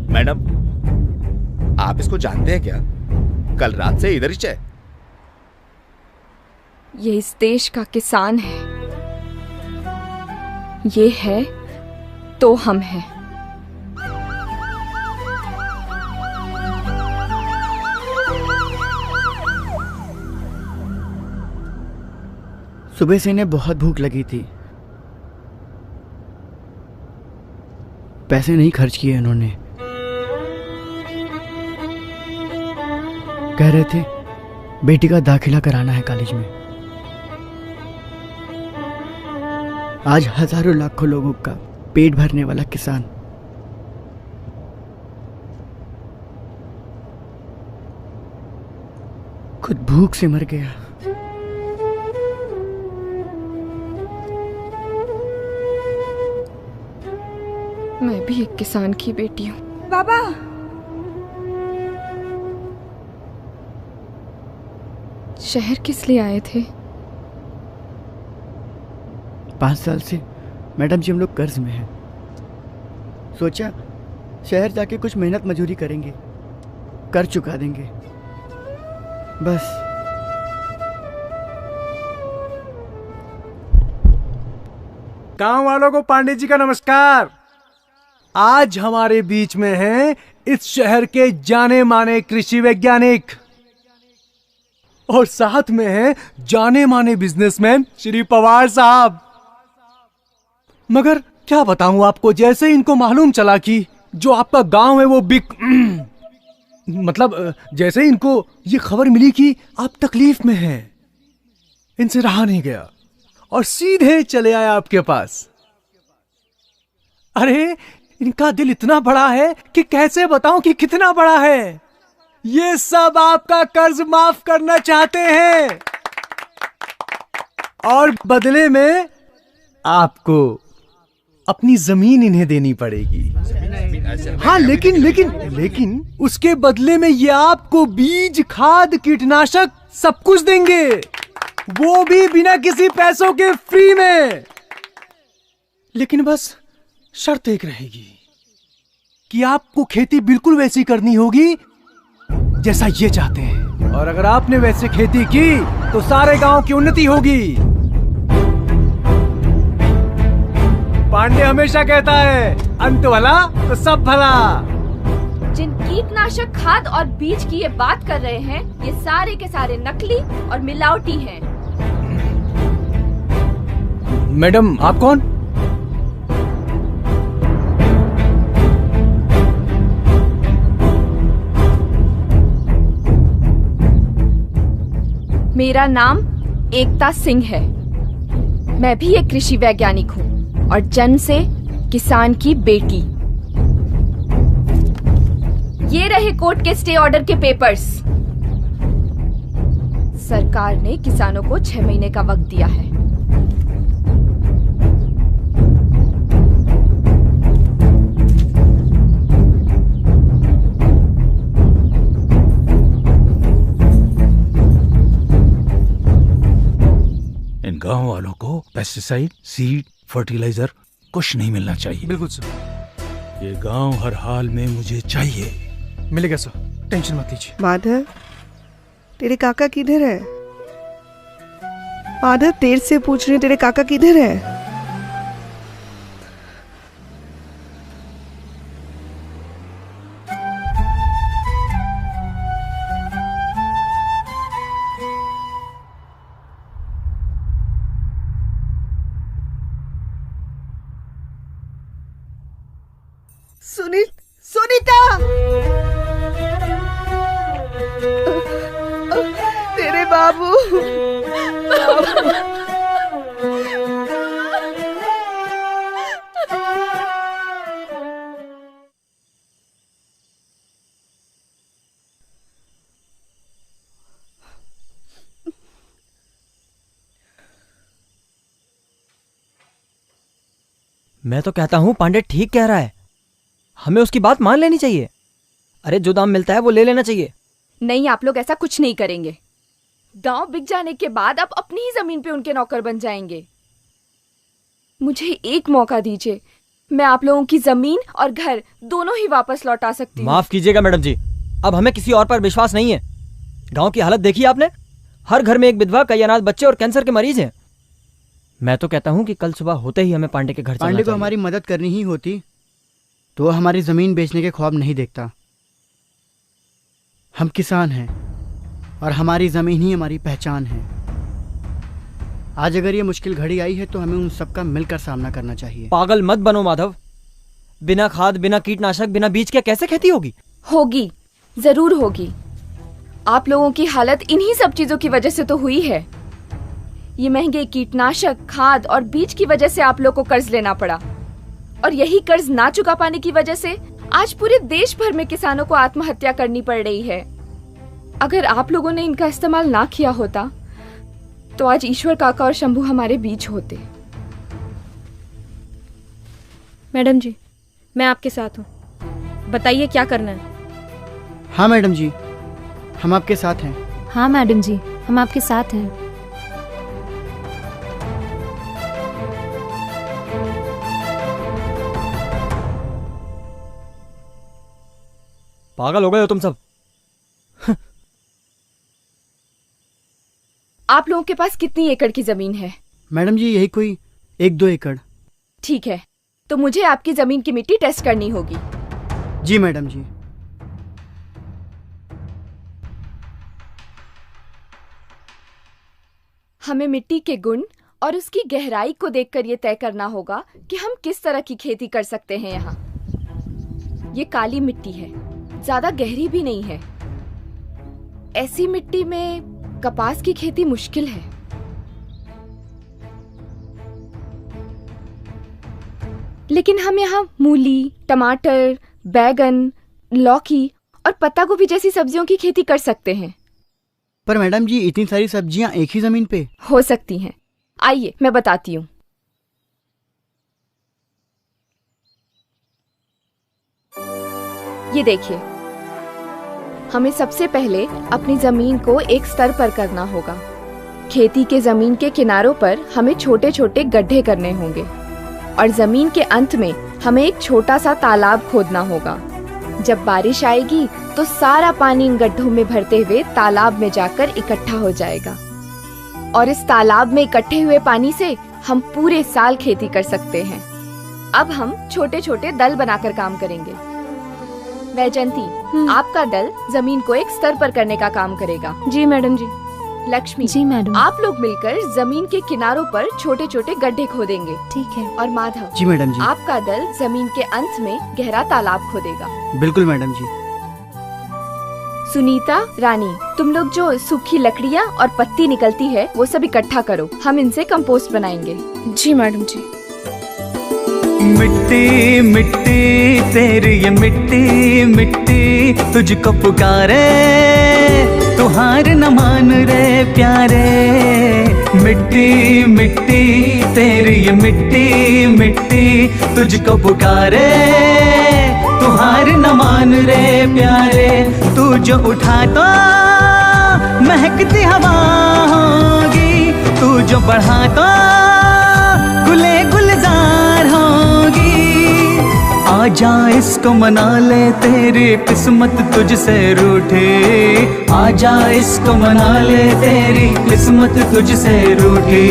Speaker 20: मैडम, आप इसको जानते हैं क्या? कल रात से इधर ही है।
Speaker 2: ये इस देश का किसान है। ये है तो हम हैं।
Speaker 9: सुबह से इन्हें बहुत भूख लगी थी। पैसे नहीं खर्च किए इन्होंने। कह रहे थे बेटी का दाखिला कराना है कॉलेज में। आज हजारों लाखों लोगों का पेट भरने वाला किसान खुद भूख से मर गया।
Speaker 2: मैं भी एक किसान की बेटी हूँ।
Speaker 11: बाबा,
Speaker 2: शहर किस लिए आए थे?
Speaker 9: 5 साल से मैडम जी हम लोग कर्ज में हैं। सोचा शहर जाके कुछ मेहनत मजदूरी करेंगे, कर चुका देंगे बस।
Speaker 4: गांव वालों को पांडे जी का नमस्कार। आज हमारे बीच में हैं इस शहर के जाने माने कृषि वैज्ञानिक और साथ में हैं जाने माने बिजनेसमैन श्री पवार साहब। मगर क्या बताऊं आपको, जैसे इनको मालूम चला कि जो आपका गांव है वो मतलब जैसे इनको ये खबर मिली कि आप तकलीफ में हैं, इनसे रहा नहीं गया और सीधे चले आए आपके पास। अरे इनका दिल इतना बड़ा है कि कैसे बताऊं कि कितना बड़ा है। ये सब आपका कर्ज माफ करना चाहते हैं और बदले में आपको अपनी जमीन इन्हें देनी पड़ेगी। हाँ, लेकिन उसके बदले में ये आपको बीज, खाद, कीटनाशक सब कुछ देंगे, वो भी बिना किसी पैसों के फ्री में। लेकिन बस शर्त एक रहेगी कि आपको खेती बिल्कुल वैसी करनी होगी जैसा ये चाहते हैं, और अगर आपने वैसे खेती की तो सारे गांव की उन्नति होगी। पांडे हमेशा कहता है अंत भला तो सब भला।
Speaker 2: जिन कीटनाशक, खाद और बीज की ये बात कर रहे हैं, ये सारे के सारे नकली और मिलावटी हैं।
Speaker 4: मैडम आप कौन?
Speaker 2: मेरा नाम एकता सिंह है। मैं भी एक कृषि वैज्ञानिक हूँ और जन्म से किसान की बेटी। ये रहे कोर्ट के स्टे ऑर्डर के पेपर्स। सरकार ने किसानों को 6 महीने का वक्त दिया है।
Speaker 12: इन गांव वालों को पेस्टिसाइड, सीड, फर्टिलाइजर कुछ नहीं मिलना चाहिए।
Speaker 4: बिल्कुल सर।
Speaker 12: ये गांव हर हाल में मुझे चाहिए।
Speaker 4: मिलेगा सर, टेंशन मत लीजिए।
Speaker 11: माधव, तेरे काका किधर है? माधव, तेरे से पूछ रही, तेरे काका किधर है? सुनीता, तेरे बाप
Speaker 2: बाबू
Speaker 16: मैं तो कहता हूँ पांडे ठीक कह रहा है, हमें उसकी बात मान लेनी चाहिए। अरे जो दाम मिलता है वो ले लेना चाहिए।
Speaker 2: नहीं, आप लोग ऐसा कुछ नहीं करेंगे। गांव बिक जाने के बाद आप अपनी ही जमीन पे उनके नौकर बन जाएंगे। मुझे एक मौका दीजिए, मैं आप लोगों की जमीन और घर दोनों ही वापस लौटा सकती हूँ।
Speaker 16: माफ कीजिएगा मैडम जी, अब हमें किसी और पर विश्वास नहीं है। गांव की हालत देखी आपने, हर घर में एक विधवा, कई अनाथ बच्चे और कैंसर के मरीज हैं। मैं तो कहता हूँ कि कल सुबह होते ही हमें पांडे के घर चलना
Speaker 23: पांडे को
Speaker 16: चाहिए।
Speaker 23: हमारी मदद करनी ही होती तो वो हमारी जमीन बेचने के ख्वाब नहीं देखता। हम किसान हैं और हमारी जमीन ही हमारी पहचान है। आज अगर ये मुश्किल घड़ी आई है तो हमें उन सबका मिलकर सामना करना चाहिए।
Speaker 16: पागल मत बनो माधव, बिना खाद, बिना कीटनाशक, बिना बीज के कैसे खेती होगी?
Speaker 2: होगी, जरूर होगी। आप लोगों की हालत इन्हीं सब चीजों की वजह से तो हुई है। ये महंगे कीटनाशक, खाद और बीज की वजह से आप लोग को कर्ज लेना पड़ा, और यही कर्ज ना चुका पाने की वजह से आज पूरे देश भर में किसानों को आत्महत्या करनी पड़ रही है। अगर आप लोगों ने इनका इस्तेमाल ना किया होता तो आज ईश्वर काका और शंभू हमारे बीच होते।
Speaker 14: मैडम जी, मैं आपके साथ हूँ, बताइए क्या करना है।
Speaker 23: हाँ मैडम जी, हम आपके साथ हैं।
Speaker 19: हाँ मैडम जी, हम आपके साथ हैं।
Speaker 16: पागल हो गए हो तुम सब।
Speaker 2: आप लोगों के पास कितनी एकड़ की जमीन है?
Speaker 23: मैडम जी यही कोई 1-2 एकड़।
Speaker 2: ठीक है, तो मुझे आपकी जमीन की मिट्टी टेस्ट करनी होगी।
Speaker 23: जी मैडम जी।
Speaker 2: हमें मिट्टी के गुण और उसकी गहराई को देखकर यह तय करना होगा कि हम किस तरह की खेती कर सकते हैं। यहाँ ये काली मिट्टी है, ज्यादा गहरी भी नहीं है। ऐसी मिट्टी में कपास की खेती मुश्किल है। लेकिन हम यहाँ मूली, टमाटर, बैगन, लौकी और पत्ता गोभी जैसी सब्जियों की खेती कर सकते हैं।
Speaker 23: पर मैडम जी इतनी सारी सब्जियां एक ही जमीन पे
Speaker 2: हो सकती हैं। आइए मैं बताती हूँ। ये देखिए, हमें सबसे पहले अपनी जमीन को एक स्तर पर करना होगा। खेती के जमीन के किनारों पर हमें छोटे छोटे गड्ढे करने होंगे और जमीन के अंत में हमें एक छोटा सा तालाब खोदना होगा। जब बारिश आएगी तो सारा पानी इन गड्ढों में भरते हुए तालाब में जाकर इकट्ठा हो जाएगा, और इस तालाब में इकट्ठे हुए पानी से हम पूरे साल खेती कर सकते हैं। अब हम छोटे छोटे दल बनाकर काम करेंगे। वैजंती, आपका दल जमीन को एक स्तर पर करने का काम करेगा।
Speaker 14: जी मैडम जी।
Speaker 2: लक्ष्मी
Speaker 19: जी मैडम।
Speaker 2: आप लोग मिलकर जमीन के किनारों पर छोटे छोटे गड्ढे खोदेंगे।
Speaker 19: ठीक है।
Speaker 2: और माधव
Speaker 23: जी मैडम जी।
Speaker 2: आपका दल जमीन के अंत में गहरा तालाब खोदेगा।
Speaker 23: बिल्कुल मैडम जी।
Speaker 2: सुनीता, रानी, तुम लोग जो सूखी लकड़ियाँ और पत्ती निकलती है वो सब इकट्ठा करो, हम इनसे कंपोस्ट बनाएंगे।
Speaker 14: जी मैडम जी।
Speaker 5: मिट्टी मिट्टी तेरी ये मिट्टी मिट्टी तुझको पुकारे, तू हार न मान रे प्यारे। मिट्टी मिट्टी तेरी ये मिट्टी मिट्टी तुझको पुकारे, तू हार न मान रे प्यारे। तू जो उठा तो महकती हवा होगी, तू जो बढ़ा तो गुले गुलजार होगी। आजा इसको मना ले, तेरी किस्मत तुझसे रूठे। आजा इसको मना ले, तेरी किस्मत तुझसे रूठे।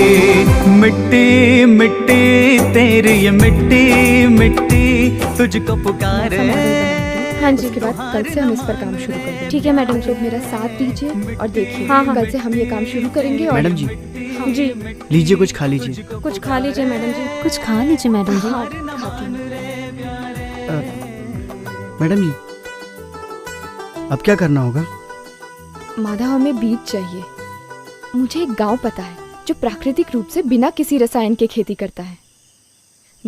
Speaker 5: मिट्टी मिट्टी तेरी ये मिट्टी मिट्टी तुझको पुकारे।
Speaker 2: हाँ जी, के बाद कल से हम इस पर काम शुरू करेंगे।
Speaker 14: ठीक है मैडम जी।
Speaker 2: मेरा साथ दीजिए और देखिए।
Speaker 14: हाँ, हाँ।
Speaker 2: कल से हम ये काम शुरू करेंगे। और
Speaker 23: मैडम जी।
Speaker 2: हाँ।
Speaker 14: जी
Speaker 23: लीजिए कुछ खा लीजिए।
Speaker 14: कुछ खा लीजिए मैडम जी।
Speaker 19: कुछ खा लीजिए मैडम जी।
Speaker 2: हाँ, खाती हूँ।
Speaker 23: मैडम जी अब क्या करना होगा?
Speaker 2: माधव, हमें बीज चाहिए। मुझे एक गांव पता है जो प्राकृतिक रूप से बिना किसी रसायन के खेती करता है।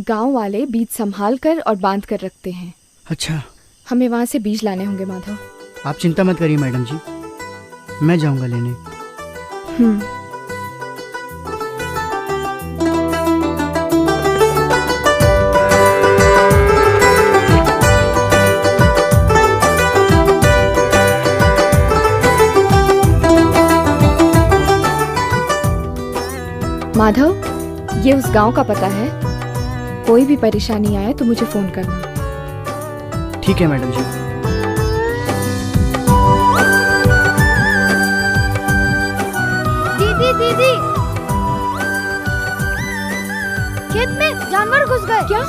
Speaker 2: गांव वाले बीज संभाल कर और बांध कर रखते हैं।
Speaker 23: अच्छा,
Speaker 2: हमें वहां से बीज लाने होंगे माधव।
Speaker 23: आप चिंता मत करिए मैडम जी, मैं जाऊंगा लेने।
Speaker 2: माधव, ये उस गांव का पता है। कोई भी परेशानी आए तो मुझे फोन करना।
Speaker 23: ठीक है मैडम जी।
Speaker 1: दीदी दीदी, खेत में जानवर घुस गए।
Speaker 2: क्या?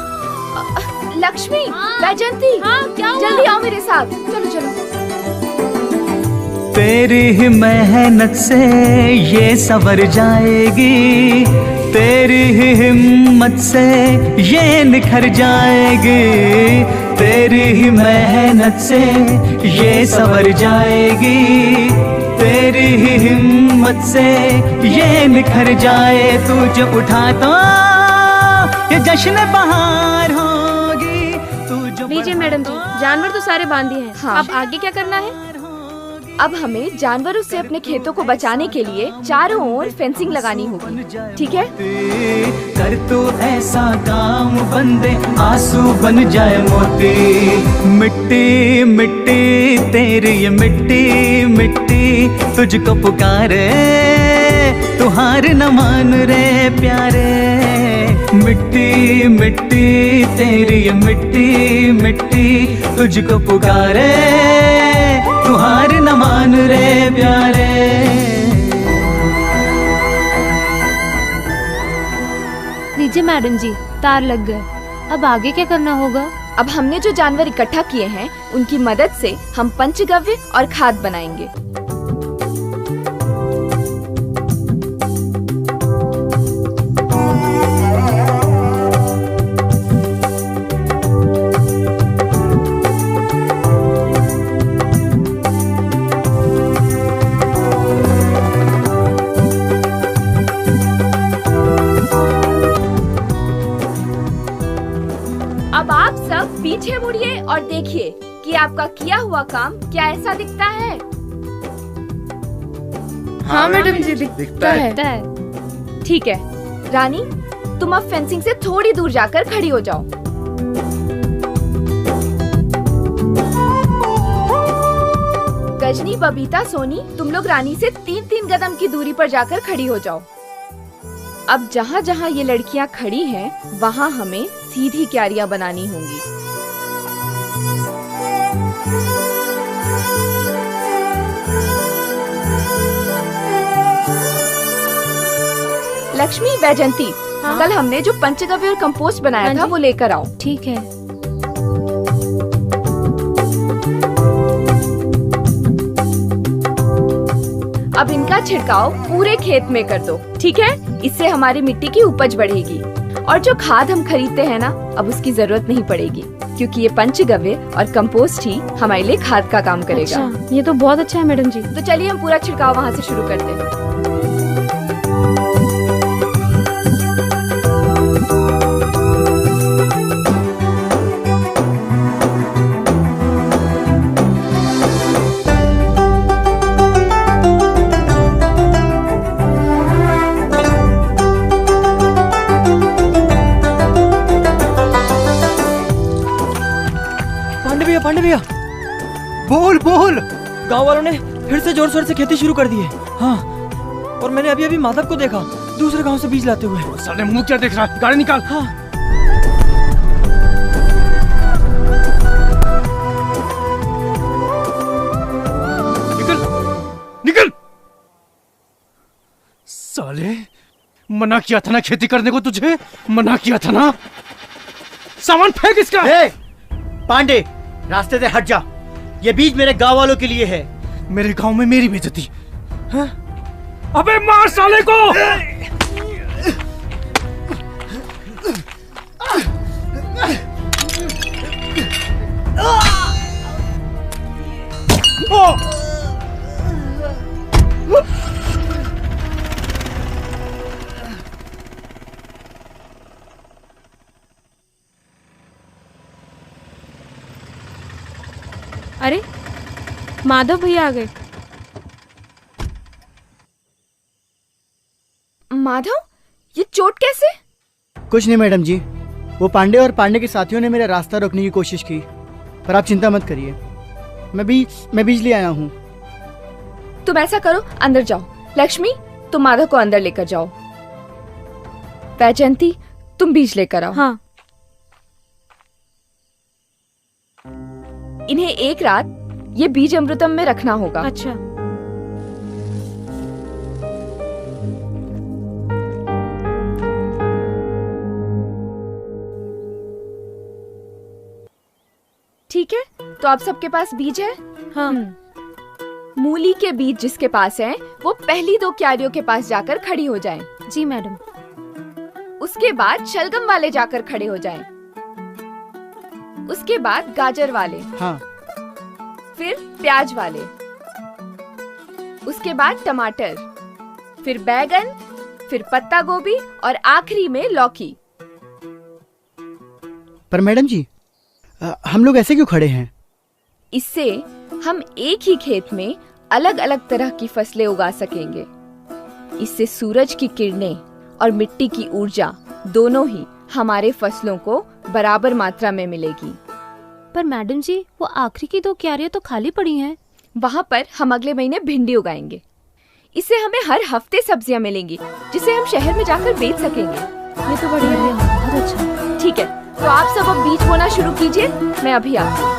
Speaker 2: लक्ष्मी, वैजंती,
Speaker 14: क्या हुआ?
Speaker 2: जल्दी आओ मेरे साथ। चलो चलो।
Speaker 5: तेरी ही मेहनत से ये संवर जाएगी, तेरी ही हिम्मत से ये निखर जाएगी, तेरी ही मेहनत से ये संवर जाएगी, तेरी ही हिम्मत से ये निखर जाए। तू जो उठा तो ये जश्न बहार होगी। तू जो
Speaker 14: लीजिए मैडम जी, जानवर तो सारे बांध दिए हैं।
Speaker 2: हाँ।
Speaker 14: अब आगे क्या करना है?
Speaker 2: अब हमें जानवरों से अपने खेतों को बचाने के लिए चारों ओर फेंसिंग लगानी होगी, ठीक है?
Speaker 5: कर तू ऐसा काम बंदे आंसू बन जाए मोती। मिट्टी मिट्टी तेरी ये मिट्टी मिट्टी तुझको पुकारे, तू हार न मान रे प्यारे। मिट्टी मिट्टी तेरी ये मिट्टी मिट्टी तुझको पुकारे, तू हार न मान रे प्यारे।
Speaker 19: लीजिए मैडम जी, तार लग गए। अब आगे क्या करना होगा?
Speaker 2: अब हमने जो जानवर इकट्ठा किए हैं उनकी मदद से हम पंचगव्य और खाद बनाएंगे। अब आप सब पीछे मुड़िए और देखिए कि आपका किया हुआ काम क्या ऐसा दिखता है।
Speaker 14: हाँ मैडम जी, दिखता है।
Speaker 2: ठीक है रानी, तुम अब फेंसिंग से थोड़ी दूर जाकर खड़ी हो जाओ। गजनी, बबीता, सोनी, तुम लोग रानी से 3-3 कदम की दूरी पर जाकर खड़ी हो जाओ। अब जहाँ जहाँ ये लड़कियाँ खड़ी हैं, वहाँ हमें सीधी क्यारियाँ बनानी होंगी। लक्ष्मी, वैजंती, कल हमने जो पंचगव्य और कंपोस्ट बनाया था वो लेकर आओ।
Speaker 19: ठीक है।
Speaker 2: अब इनका छिड़काव पूरे खेत में कर दो, ठीक है? इससे हमारी मिट्टी की उपज बढ़ेगी। और जो खाद हम खरीदते हैं ना, अब उसकी जरूरत नहीं पड़ेगी, क्योंकि ये पंचगव्य और कंपोस्ट ही हमारे लिए खाद का काम करेगा।
Speaker 19: अच्छा, ये तो बहुत अच्छा है मैडम जी।
Speaker 2: तो चलिए हम पूरा छिड़काव वहाँ से शुरू करते हैं।
Speaker 16: पांडे भैया,
Speaker 23: बोल बोल।
Speaker 16: गांव वालों ने फिर से जोर शोर से खेती शुरू कर दी है। हाँ, और मैंने अभी माधव को देखा दूसरे गांव से बीज लाते हुए।
Speaker 4: साले मुंह क्या देख रहा है? गाड़ी निकाल।
Speaker 16: हाँ।
Speaker 4: निकल निकल। साले, मना किया था ना खेती करने को, तुझे मना किया था ना। सामान फेंक इसका।
Speaker 23: पांडे, रास्ते से हट जा। ये बीज मेरे गांव वालों के लिए है।
Speaker 4: मेरे गांव में मेरी बेइज्जती। अबे मार साले को।
Speaker 14: अरे माधव भैया आ गए।
Speaker 2: माधव, ये चोट कैसे?
Speaker 23: कुछ नहीं मैडम जी, वो पांडे और पांडे के साथियों ने मेरा रास्ता रोकने की कोशिश की, पर आप चिंता मत करिए, मैं बीज ले आया हूँ।
Speaker 2: तुम ऐसा करो, अंदर जाओ। लक्ष्मी, तुम माधव को अंदर लेकर जाओ। वैजयंती, तुम बीज लेकर आओ।
Speaker 14: हाँ।
Speaker 2: इन्हें एक रात ये बीज अमृतम में रखना होगा।
Speaker 14: अच्छा।
Speaker 2: ठीक है, तो आप सबके पास बीज है?
Speaker 14: हाँ।
Speaker 2: मूली के बीज जिसके पास हैं, वो पहली 2 क्यारियों के पास जाकर खड़ी हो जाएं।
Speaker 14: जी मैडम।
Speaker 2: उसके बाद शलगम वाले जाकर खड़े हो जाएं। उसके बाद गाजर वाले।
Speaker 23: हाँ।
Speaker 2: फिर प्याज वाले। उसके बाद टमाटर, फिर बैगन, फिर पत्ता गोभी और आखिरी में लौकी।
Speaker 23: पर मैडम जी, हम लोग ऐसे क्यों खड़े हैं?
Speaker 2: इससे हम एक ही खेत में अलग अलग तरह की फसलें उगा सकेंगे। इससे सूरज की किरणें और मिट्टी की ऊर्जा दोनों ही हमारे फसलों को बराबर मात्रा में मिलेगी।
Speaker 19: पर मैडम जी, वो आखिरी की 2 क्यारियां तो खाली पड़ी हैं।
Speaker 2: वहाँ पर हम अगले महीने भिंडी उगाएंगे। इससे हमें हर हफ्ते सब्जियाँ मिलेंगी, जिसे हम शहर में जाकर बेच सकेंगे।
Speaker 19: ये तो बढ़िया है, बहुत अच्छा।
Speaker 2: ठीक है, तो आप सब अब बीज बोना शुरू कीजिए, मैं अभी आती हूँ।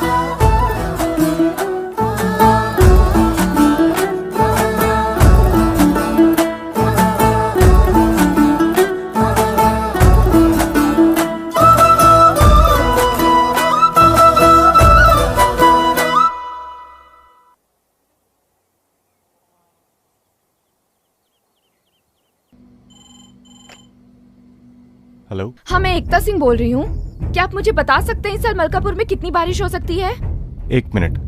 Speaker 6: हेलो,
Speaker 2: हाँ, मैं एकता सिंह बोल रही हूँ। क्या आप मुझे बता सकते हैं इस साल मलकापुर में कितनी बारिश हो सकती है?
Speaker 6: 1 मिनट।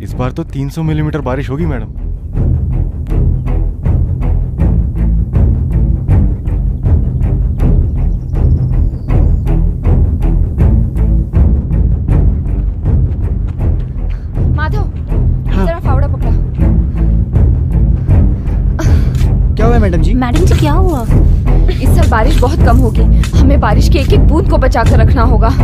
Speaker 6: इस बार तो 300 मिलीमीटर बारिश होगी मैडम।
Speaker 2: माधव, जरा फावड़ा पकड़ा।
Speaker 23: क्या हुआ मैडम जी?
Speaker 19: मैडम जी, क्या हुआ?
Speaker 2: इस साल बारिश बहुत कम होगी, हमें बारिश की एक एक बूंद को बचा कर रखना होगा।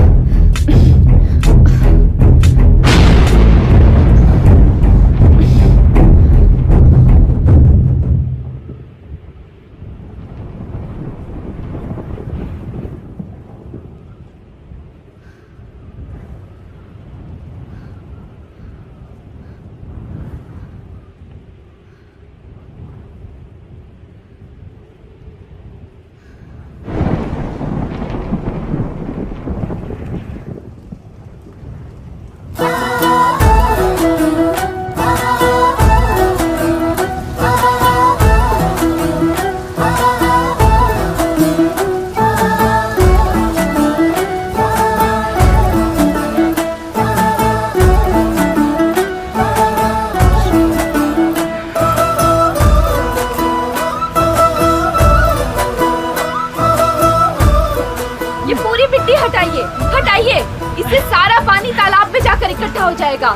Speaker 2: हटाइए, इससे सारा पानी तालाब में जाकर इकट्ठा हो जाएगा।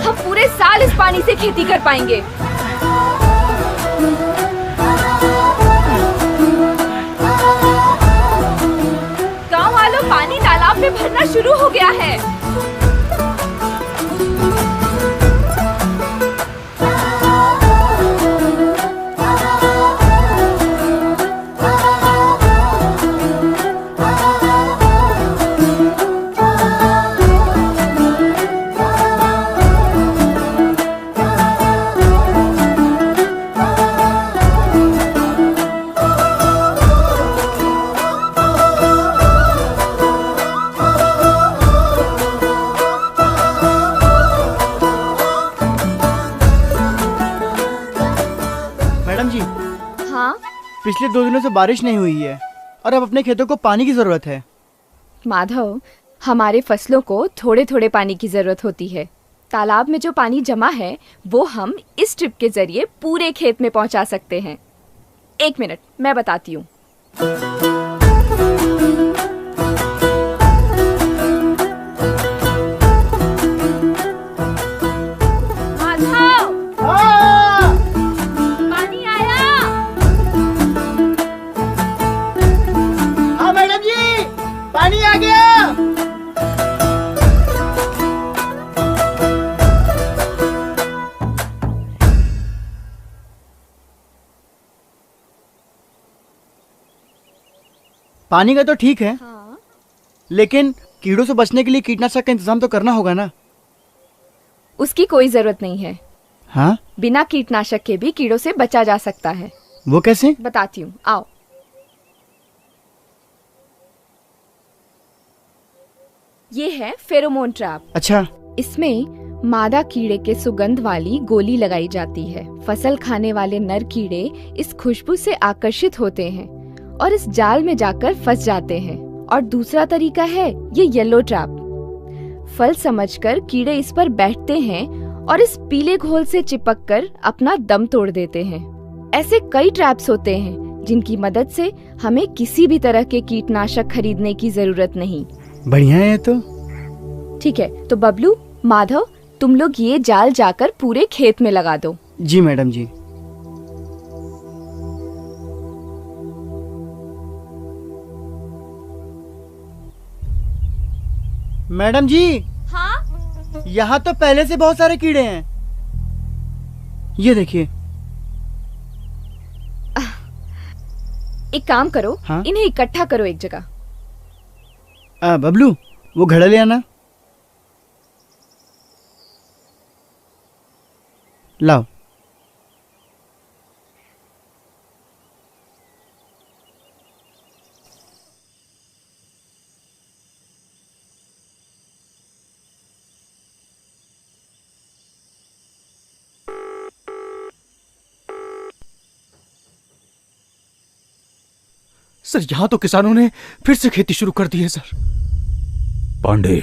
Speaker 2: हम पूरे साल इस पानी से खेती कर पाएंगे। गांव वालों, पानी तालाब में भरना शुरू हो गया है।
Speaker 23: पिछले 2 दिनों से बारिश नहीं हुई है और अब अपने खेतों को पानी की जरूरत है।
Speaker 2: माधव, हमारे फसलों को थोड़े थोड़े पानी की जरूरत होती है। तालाब में जो पानी जमा है वो हम इस ट्रिप के जरिए पूरे खेत में पहुंचा सकते हैं। 1 मिनट, मैं बताती हूँ।
Speaker 9: आ गया। पानी का तो ठीक है, लेकिन कीड़ों से बचने के लिए कीटनाशक का इंतजाम तो करना होगा ना।
Speaker 2: उसकी कोई जरूरत नहीं है।
Speaker 9: हाँ,
Speaker 2: बिना कीटनाशक के भी कीड़ों से बचा जा सकता है।
Speaker 9: वो कैसे?
Speaker 2: बताती हूँ, आओ। ये है फेरोमोन ट्रैप।
Speaker 9: अच्छा।
Speaker 2: इसमें मादा कीड़े के सुगंध वाली गोली लगाई जाती है। फसल खाने वाले नर कीड़े इस खुशबू से आकर्षित होते हैं और इस जाल में जाकर फंस जाते हैं। और दूसरा तरीका है ये येलो ट्रैप। फल समझकर कीड़े इस पर बैठते हैं और इस पीले घोल से चिपककर अपना दम तोड़ देते हैं। ऐसे कई ट्रैप्स होते हैं जिनकी मदद से हमें किसी भी तरह के कीटनाशक खरीदने की जरूरत नहीं।
Speaker 9: बढ़िया है तो।
Speaker 2: ठीक है, तो बबलू, माधव, तुम लोग ये जाल जाकर पूरे खेत में लगा दो।
Speaker 9: जी मैडम जी। मैडम जी।
Speaker 14: हाँ?
Speaker 9: यहाँ तो पहले से बहुत सारे कीड़े हैं। ये देखिए।
Speaker 2: एक काम करो,
Speaker 9: हाँ?
Speaker 2: इन्हें इकट्ठा करो एक जगह।
Speaker 9: बबलू, वो घड़ा ले आना। लाओ।
Speaker 4: सर, यहाँ तो किसानों ने फिर से खेती शुरू कर दी है सर।
Speaker 12: पांडे,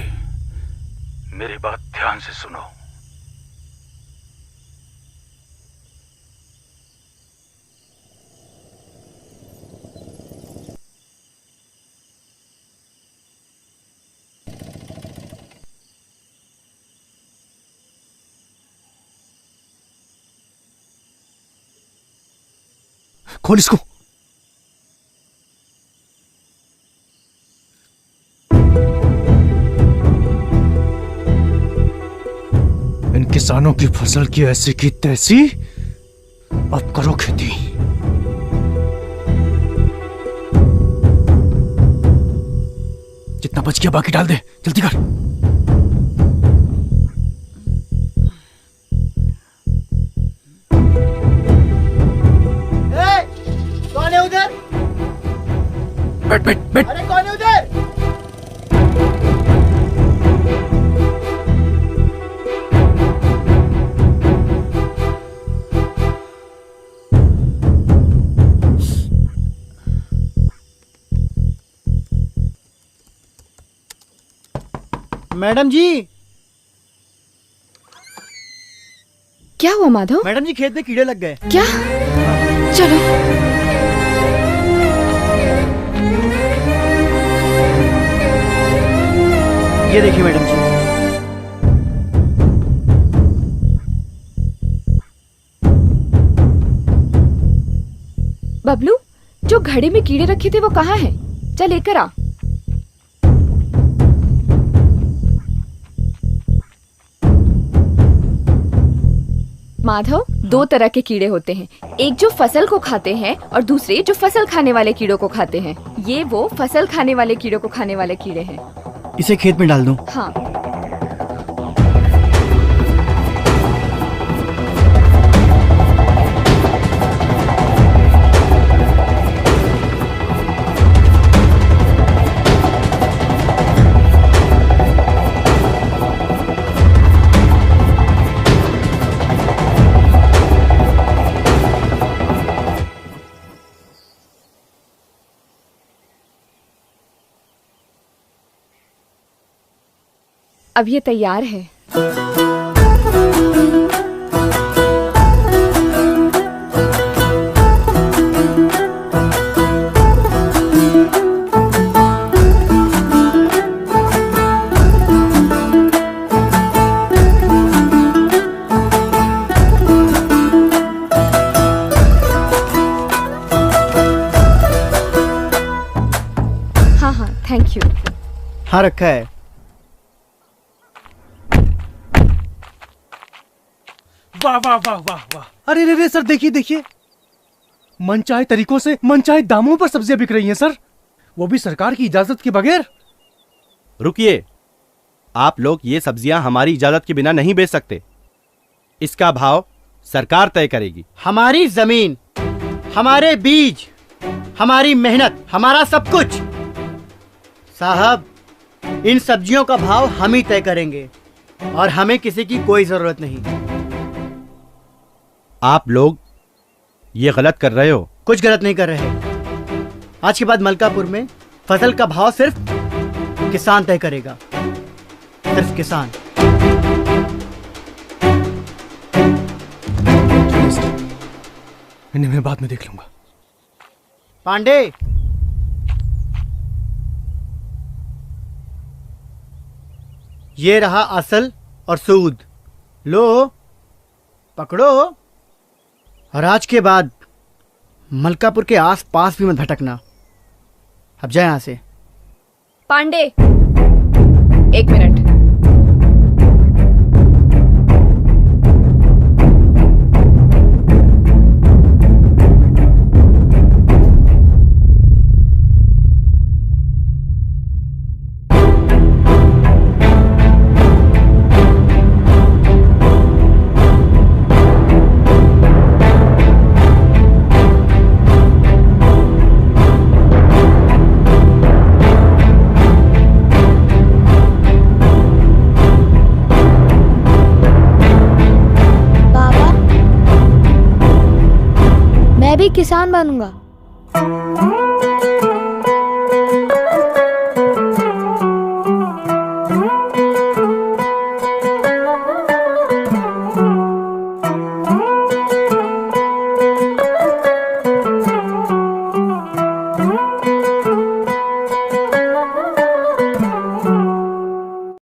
Speaker 12: मेरी बात ध्यान से सुनो।
Speaker 4: खोल इसको। इन किसानों की फसल की ऐसी की तैसी, अब करो खेती। जितना बच गया बाकी डाल दे, जल्दी कर।
Speaker 9: कौन है उधर?
Speaker 4: बैठ बैठ बैठ।
Speaker 9: अरे कौन है उधर? मैडम जी।
Speaker 2: क्या हुआ माधव?
Speaker 9: मैडम जी, खेत में कीड़े लग गए।
Speaker 2: क्या? चलो।
Speaker 9: ये देखिए मैडम जी।
Speaker 2: बबलू, जो घड़े में कीड़े रखे थे वो कहाँ हैं? चल लेकर आ। माधव, दो तरह के कीड़े होते हैं, एक जो फसल को खाते हैं और दूसरे जो फसल खाने वाले कीड़ों को खाते हैं। ये वो फसल खाने वाले कीड़ों को खाने वाले कीड़े हैं।
Speaker 9: इसे खेत में डाल दूं?
Speaker 2: हाँ। अब ये तैयार है। हाँ हाँ, थैंक यू।
Speaker 23: हाँ रखा है।
Speaker 4: वाह वाह वाह वाह वाह। अरे रे रे सर, देखिए देखिए, मनचाहे तरीकों से मनचाहे दामों पर सब्जियां बिक रही हैं सर, वो भी सरकार की इजाजत के बगैर।
Speaker 3: रुकिए, आप लोग ये सब्जियां हमारी इजाजत के बिना नहीं बेच सकते। इसका भाव सरकार तय करेगी।
Speaker 23: हमारी जमीन, हमारे बीज, हमारी मेहनत, हमारा सब कुछ। साहब, इन सब्जियों का भाव हम ही तय करेंगे और हमें किसी की कोई जरूरत नहीं।
Speaker 3: आप लोग ये गलत कर रहे हो।
Speaker 23: कुछ गलत नहीं कर रहे। आज के बाद मलकापुर में फसल का भाव सिर्फ किसान तय करेगा, सिर्फ किसान।
Speaker 4: इन्हें मैं बाद में देख लूंगा।
Speaker 23: पांडे, ये रहा असल और सूद, लो पकड़ो। और आज के बाद मलकापुर के आस पास भी मत भटकना। अब जाए यहां से।
Speaker 2: पांडे, एक मिनट।
Speaker 1: मैं भी किसान बनूंगा।